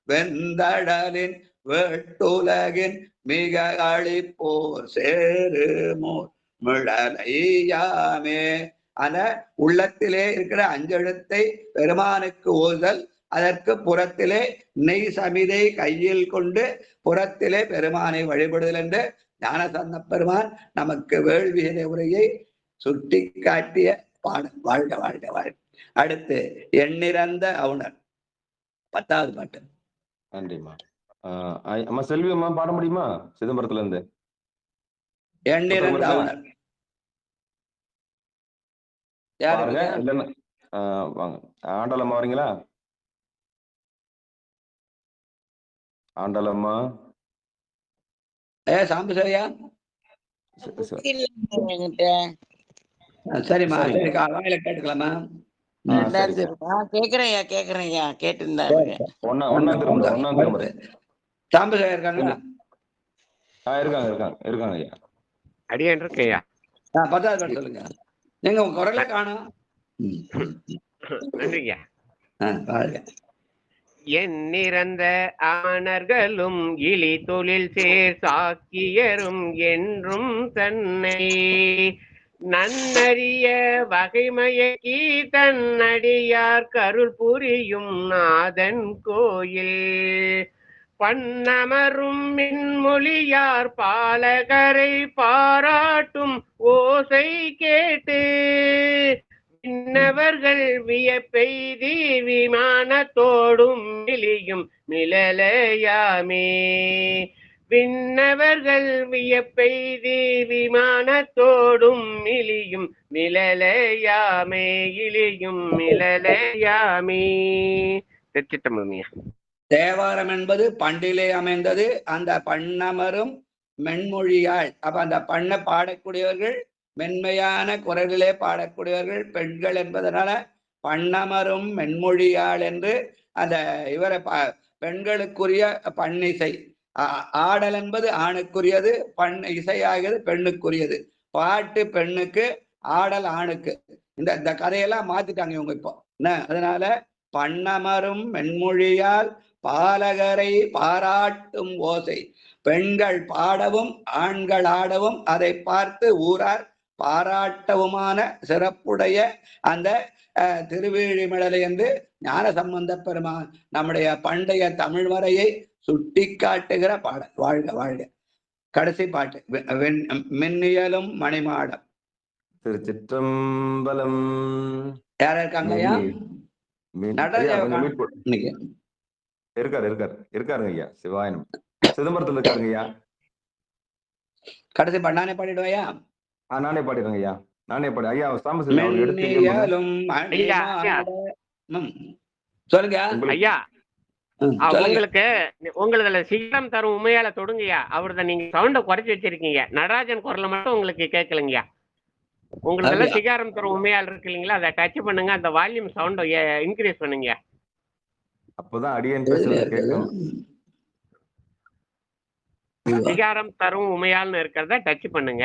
வெந்தடலின் வேட்டுலகின் மிக அழிப்போர் சேருமோர் மிழலையாமே. ஆனா உள்ளத்திலே இருக்கிற அஞ்செழுத்தை பெருமானுக்கு ஓதல், அதற்கு புறத்திலே நெய் சமிதை கையில் கொண்டு புறத்திலே பெருமானை வழிபடுதல் என்று ஞானசம்பந்த பெருமான் நமக்கு வேள்வியிலே உரையை சுட்டி காட்டிய பாடல். வாழ்க வாழ்க வாழ்க. அடுத்து எண்ணிறந்த அவுணர் 10வது பாட்டு. நன்றிம்மா. அம்மா செல்வி அம்மா பாட முடியுமா? சிதம்பரத்துல இருந்து எண்ணிறந்த அவுணர் பாருங்க. இல்லைன்னா வாங்க. ஆண்டாளம்மா வரீங்களா? ஆண்டாளம்மா சாம்பு சரியா? சரிம்மா, சரி வாயில கேட்டுக்கலாமா? கேக்குறேன்யா கேட்டிருந்தா சாம்பு சரியா இருக்காங்களா? இருக்காங்க ஐயா. அடியான் இருக்கையா. 10வது பாட்டு சொல்லுங்க. நீங்க உங்க குரலை காணும். நன்றிங்க. எண்ணிறந்த ஆணர்களும் இழி தொழில் சேர் சாக்கியரும் என்றும் தன்னை நன்னறிய வகைமயக்கி தன்னடியார் கருள் புரியும் நாதன் கோயில் பண்ணமரும் மின்மொழியார் பாலகரை பாராட்டும் ஓசை கேட்டு விண்ணவர்கள் வியப்பெய்தி விமானத்தோடும் மிளியும் மிளலையாமே விண்ணவர்கள் வியப்பெய்தி விமானத்தோடும் இழியும் மிளலையாமே இழியும் மிளலையாமே. திருச்சிட்டம்பலம்யா. தேவாரம் என்பது பண்டிலே அமைந்தது. அந்த பண்ணமரும் மென்மொழியாள். அப்ப அந்த பண்ண பாடக்கூடியவர்கள் மென்மையான குரலிலே பாடக்கூடியவர்கள் பெண்கள் என்பதனால பண்ணமரும் மென்மொழியாள் என்று அந்த இவரை பெண்களுக்குரிய பண்ணிசை. ஆடல் என்பது ஆணுக்குரியது, இசையாகிறது பெண்ணுக்குரியது. பாட்டு பெண்ணுக்கு, ஆடல் ஆணுக்கு. இந்த கதையெல்லாம் மாத்திட்டாங்க இவங்க இப்போ என்ன. அதனால பண்ணமரும் மென்மொழியால் பாலகரை பாராட்டும் ஓசை. பெண்கள் பாடவும் ஆண்கள் ஆடவும் அதை பார்த்து ஊரார் பாராட்டவுமான சிறப்புடைய அந்த திருவேழிமிழலை என்று ஞானசம்பந்த பெருமான் நம்முடைய பண்டைய தமிழ் வரையை சுட்டி காட்டுகிற பாடல். வாழ்க வாழ்க. கடைசி பாட்டு மின்னியலும் மணிமாடம். திருச்சிற்றம்பலம். யாரா இருக்காங்கய்யா? இருக்காருங்க ஐயா. சிவாயனம் சிதம்பரத்துல இருக்காருங்க ஐயா. கடைசி பாட்டு நானே பாடிடுவையா? நானே பாடிடுறேங்க ஐயா. நானே பாடி ஐயா. சொல்லுங்க ஐயா. உங்களுதுல சிகரம் தரும் உண்மையால தொடுங்கய்யா. அவரத நீங்க சவுண்ட குறைச்சி வச்சிருக்கீங்க. நடராஜன் குரல்ல மட்டும் உங்களுக்கு கேட்கலங்கய்யா. உங்களுக்கு சிகாரம் தரும் உண்மையால் இருக்கு இல்லைங்களா, அதை டச் பண்ணுங்க. அந்த வால்யூம் சவுண்ட இன்க்ரீஸ் பண்ணுங்க. அப்பதான் அடியன் பேசுறது கேட்கும். சிகாரம் தரும் உண்மையால்னு இருக்கிறத டச் பண்ணுங்க.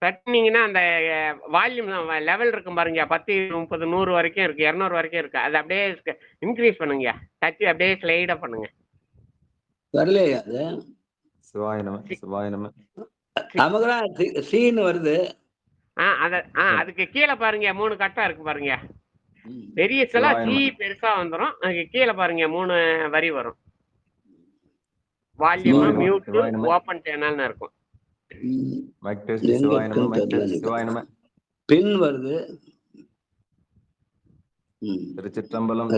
தட்டினீங்கன்னா அந்த வால்யூம் லெவல் இருக்கும் பாருங்க. 10, 30, 100 வரைக்கும் இருக்கு, 200 வரைக்கும் இருக்கு. அதை அப்படியே இன்க்ரீஸ் பண்ணுங்க. டச் அப்படியே ஸ்லைடா பண்ணுங்க. வரலையா அது? சீன் வருது. அதுக்கு கீழே பாருங்க 3 கட்டம் இருக்கு பாருங்க. பெரிய சில சி பெருசா வந்துரும். அதுக்கு கீழே பாருங்க 3 வரி வரும். வால்யூம் மியூட் ஓபன் சேனல்னு இருக்கும். பின் வருது. திருச்சிற்றம்பலம்.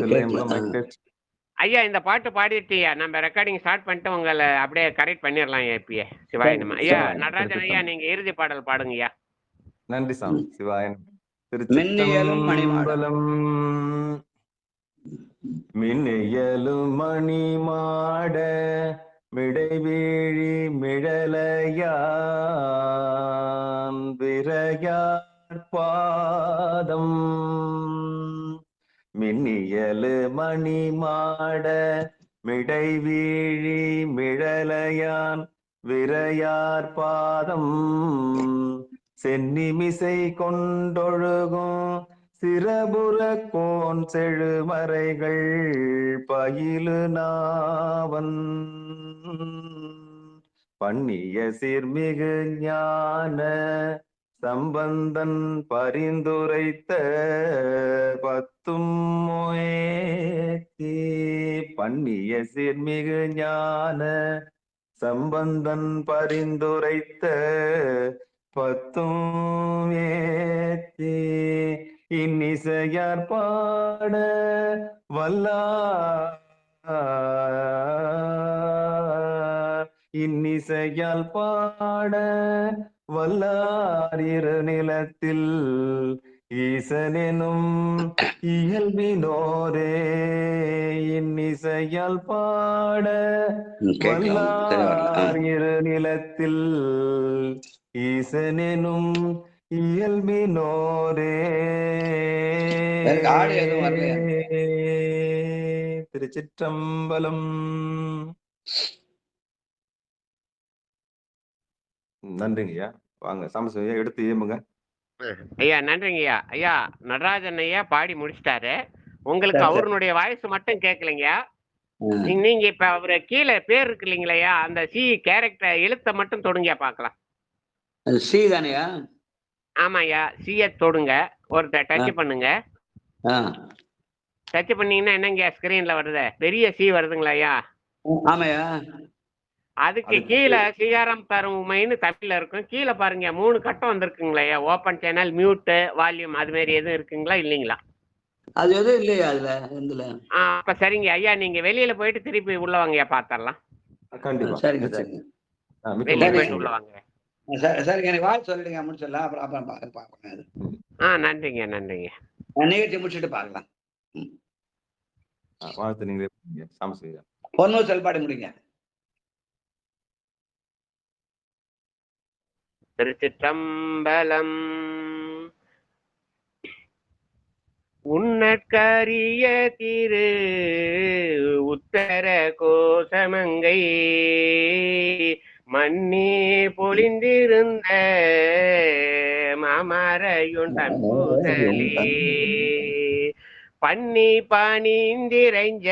ஐயா இந்த பாட்டு பாடிட்டியா? நம்ம ரெக்கார்டிங் ஸ்டார்ட் பண்ணிட்டு உங்களை அப்படியே கரெக்ட் பண்ணிடலாம். இப்பயே சிவாயனம். ஐயா நடராஜன் ஐயா நீங்க இறுதி பாடல் பாடுங்கய்யா. நன்றி சாமி. சிவாயனம். திருச்சிற்றம்பலம். மின்னியலும் மணிமாட மிடைவீழி மிழலையான் விரையார் பாதம். மின்னியலு மணிமாட மிடைவீழி மிழலையான் விரையார் பாதம். சென்னிமிசை கொண்டொழுகும் சிறபுற கோன் செழுமறைகள் பயிலு நாவன். பண்ணிய சீர்மிகு ஞான சம்பந்தன் பரிந்துரைத்த பத்தும் முயற்சி. பண்ணிய சீர்மிகு ஞான சம்பந்தன் பரிந்துரைத்த பத்தும் ஏத்தி. இன்னிசையார் பாட வல்லார். இன்னிசையால் பாட வல்லார் நிலத்தில் ஈசனெனும் இயல்பினோரே. இன்னிசையால் பாட வல்லார் நிலத்தில் ஈசனெனும் இயல்பினோரே. திருச்சிற்றம்பலம். நன்றிங்கய்யா. வாங்க சாமி எடுத்து ஏமுங்க. ஐயா நன்றிங்கய்யா. ஐயா நடராஜன் ஐயா பாடி முடிச்சிட்டாரு. உங்களுக்கு அவருடைய வாய்ஸ் மட்டும் கேட்கலைங்கய்யா. நீங்க இப்ப அவரு கீழே பேர் இருக்கு இல்லைங்களையா, அந்த சி கேரக்டர் எழுத்தை மட்டும் தொடுங்க பார்க்கலாம். சி தானையா? ஆமாய்யா, சியை தொடுங்க, ஒருத்தர் டச் பண்ணுங்க. டச் பண்ணீங்கன்னா என்னங்க ஸ்கிரீன்ல வருது, பெரிய சி வருதுங்களாயா? ஆமாயா. அதுக்கு கீழே சிகாரம் தரும் உமைன்னு தமிழ்ல இருக்கும். கீழே பாருங்க 3 கட்டம் வந்திருக்குங்களையா, ஓப்பன் சேனல், மியூட், வால்யூம், அது மாதிரி எதுவும் இருக்குங்களா இல்லைங்களா? அது எதுவும் இல்லையா அதுல? இதுல அப்ப சரிங்க ஐயா, நீங்க வெளியில போயிட்டு திருப்பி உள்ள வாங்கய்யா, பாத்திரலாம். கண்டிப்பா. சரிங்க சரிங்க. வெளியே போயிட்டு உள்ள வாங்க. சரிங்க, எனக்கு வாழ்த்து சொல்லிடுங்க, முடிச்சிடலாம். அப்புறம் பார்ப்போம். நன்றிங்க நன்றிங்க. நிகழ்ச்சி முடிச்சுட்டு பார்க்கலாம். வாழ்த்து நீங்க சாமசிங்க. பொண்ணு செயல்பாடு முடிங்க. திருச்சிற்றம்பலம். உன்னற்கரிய திரு உத்தர கோசமங்கை மண்ணே பொழிந்திருந்த மாமரையுன் தன்புதலே பண்ணி பணிந்திரைஞ்ச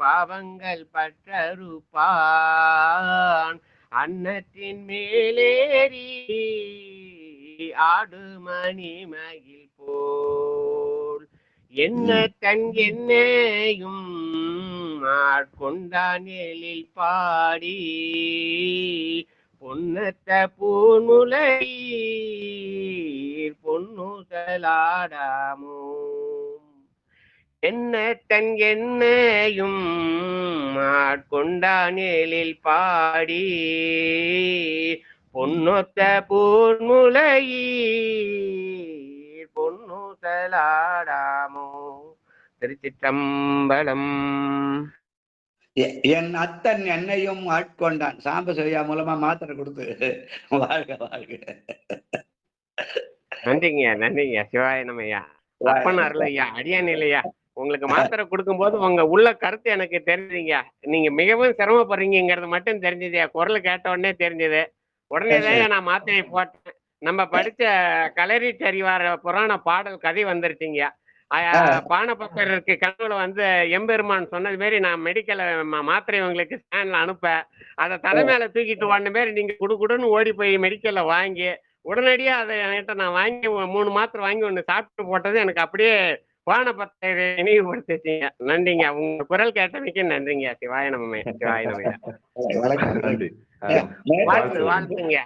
பாவங்கள் பற்றறுப்பான் அன்னத்தின் மேலேறி ஆடு மணி மகிழ் போல் என்ன தங்கென்னையும் ஆட்கொண்டான் எழில் பாடி பொன்னத்த பூமுலை பொன்னுதலாடாமோ என்ன தங்கென்னையும் ஆட்கொண்டான் எழில் பாடி பொன்னொத்த பூன்முலையீர் பொன்னுதலாடாமோ. திருச்சிற்றம்பலம். என் அத்தன் என்னையும் ஆட்கொண்டான். சாம்ப செய்யா மூலமா மாத்திரை கொடுத்து வாழ்க வாழ்க. நன்றிங்க நன்றிங்க. சிவாய நமய்யா. அப்பன் அருளையா, அடியான் இல்லையா, உங்களுக்கு மாத்திரை கொடுக்கும் போது உங்க உள்ள கருத்து எனக்கு தெரிஞ்சுங்க. நீங்க மிகவும் சிரமப்படுறீங்கிறது மட்டும் தெரிஞ்சது, குரல் கேட்ட உடனே தெரிஞ்சது. உடனேதான் நான் மாத்திரை போட்டேன். நம்ம படிச்ச களரி சரிவார புராண பாடல் கதை வந்துருச்சுங்க. பானபக்தருக்கு கனவுல வந்து எம்பெருமான் சொன்னது மாரி நான் மெடிக்கல் மாத்திரை உங்களுக்கு ஸ்கேன்ல அனுப்ப, அதை தலைமையில தூக்கிட்டு ஓடின மாரி நீங்க குடுன்னு ஓடி போய் மெடிக்கல்ல வாங்கி உடனடியா அதை என்கிட்ட நான் வாங்கி 3 மாத்திரை வாங்கி ஒண்ணு சாப்பிட்டு போட்டது எனக்கு அப்படியே பானபக்தரை நினைவுபடுத்திச்சிங்க. நன்றிங்க. உங்க குரல் கேட்டமைக்கு நன்றிங்க. சிவாய நமமே. சிவாய நமமே. வாழ்த்து வாழ்த்துங்க.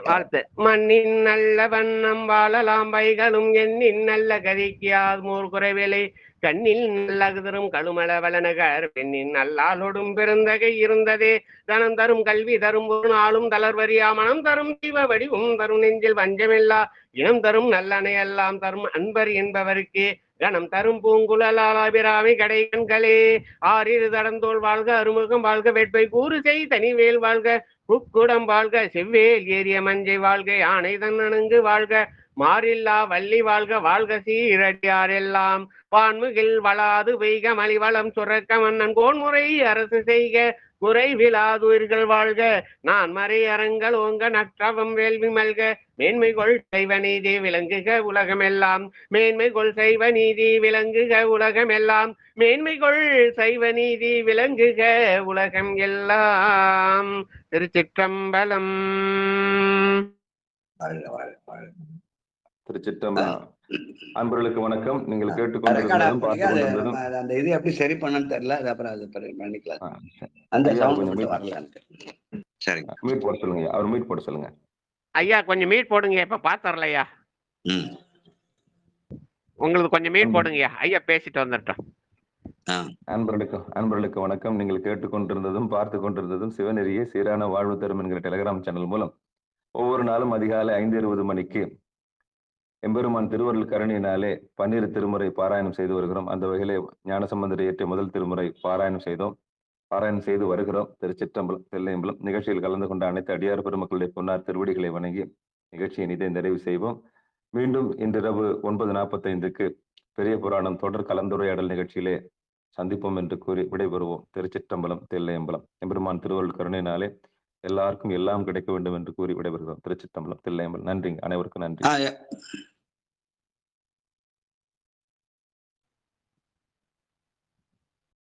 வாழ்த்து. மண்ணின் நல்ல வண்ணம் வாழலாம் வைகளும் எண்ணின் நல்ல கதிக்கு ஆத்மோர் குறைவேலை கண்ணில் நல்லகுதரும் கழுமல வளநகர் பெண்ணின் நல்லாளொடும் பெருந்தகை இருந்ததே தனம் தரும் கல்வி தரும் ஒரு நாளும் தளர்வரியா மனம் தரும் தீவ வடிவும் தரும் நெஞ்சில் வஞ்சமில்லா இனம் தரும் நல்லணை எல்லாம் தரும் அன்பர் என்பவருக்கு கணம் தரும் பூங்குழலாபிராமி கடை கண்களே ஆறிரு தடந்தோள் வாழ்க அருமுகம் வாழ்க வேட்பை கூறு செய் தனிவேல் வாழ்க புக்குடம் வாழ்க செவ்வேல் ஏரிய மஞ்சை வாழ்க யானை தன்னணுங்கு வாழ்க மாறில்லா வள்ளி வாழ்க வாழ்க சீரடியார் எல்லாம் வான்முகில் வளாது பெய்க மலிவளம் சுரக்க மன்னன் கோன்முறை அரசு செய்க குறைவிலாதுயிர்கள் வாழ்க நான் மறை அரங்கள் ஓங்க நற்றவம் வேள்வி மல்க மேன்மைகொள் சைவ நீதி விளங்குக உலகமெல்லாம் மேன்மைகொள் சைவ நீதி விளங்குக உலகமெல்லாம் மேன்மைகொள் சைவ நீதி விளங்குக உலகம் எல்லாம். திருச்சிற்றம்பலம். திருச்சிற்றம்பலம். அன்பர்களுக்கு வணக்கம். நீங்கள் கேட்டுக்கொண்டிருக்கிறதும் பார்த்துக்கொண்டிருக்கிறதும் அந்த இது எப்படி சரி பண்ணன்னு தெரியல. அது அப்புறம் அது பண்ணிக்கலாம். அந்த சவுண்ட் வரலான்னு. சரி, மீட் போட சொல்லுங்க. அவர் மீட் போட சொல்லுங்க. ஐயா கொஞ்சம் மீட் போடுங்க. இப்ப பாத்தரலையா, உங்களுக்கு கொஞ்சம் மீட் போடுங்க. ஐயா பேசிட்டு வந்துட்டோம். அன்பர்களுக்கு வணக்கம். நீங்கள் கேட்டுக்கொண்டிருந்ததும் பார்த்து கொண்டிருந்ததும் சிவநெறியே சீரான வாழ்வு தரும் என்கிற டெலிகிராம் சேனல் மூலம் ஒவ்வொரு நாளும் அதிகாலை 5:20 மணிக்கு எம்பெருமான் திருவருள் கருணையினாலே 12 திருமுறை பாராயணம் செய்து வருகிறோம். அந்த வகையிலே ஞானசம்பந்தர் இயற்றிய முதல் திருமுறை பாராயணம் செய்து வருகிறோம். திருச்சிற்றம்பலம் தில்லையம்பலம் நிகழ்ச்சியில் கலந்து கொண்ட அனைத்து அடியார் பெருமக்களுடைய பொன்னார் திருவடிகளை வணங்கி நிகழ்ச்சியை இதை நிறைவு செய்வோம். மீண்டும் இன்றிரவு 9:45க்கு பெரிய புராணம் தொடர் கலந்துரையாடல் நிகழ்ச்சியிலே சந்திப்போம் என்று கூறி விடைபெறுவோம். திருச்சிற்றம்பலம் தில்லையம்பலம். எம்பெருமான் திருவருள் கருணையினாலே எல்லாருக்கும் எல்லாம் கிடைக்க வேண்டும் என்று கூறி விடைபெறுகிறோம். திருச்சிற்றம்பலம் தில்லையம்பலம். நன்றிங்க. அனைவருக்கும் நன்றி.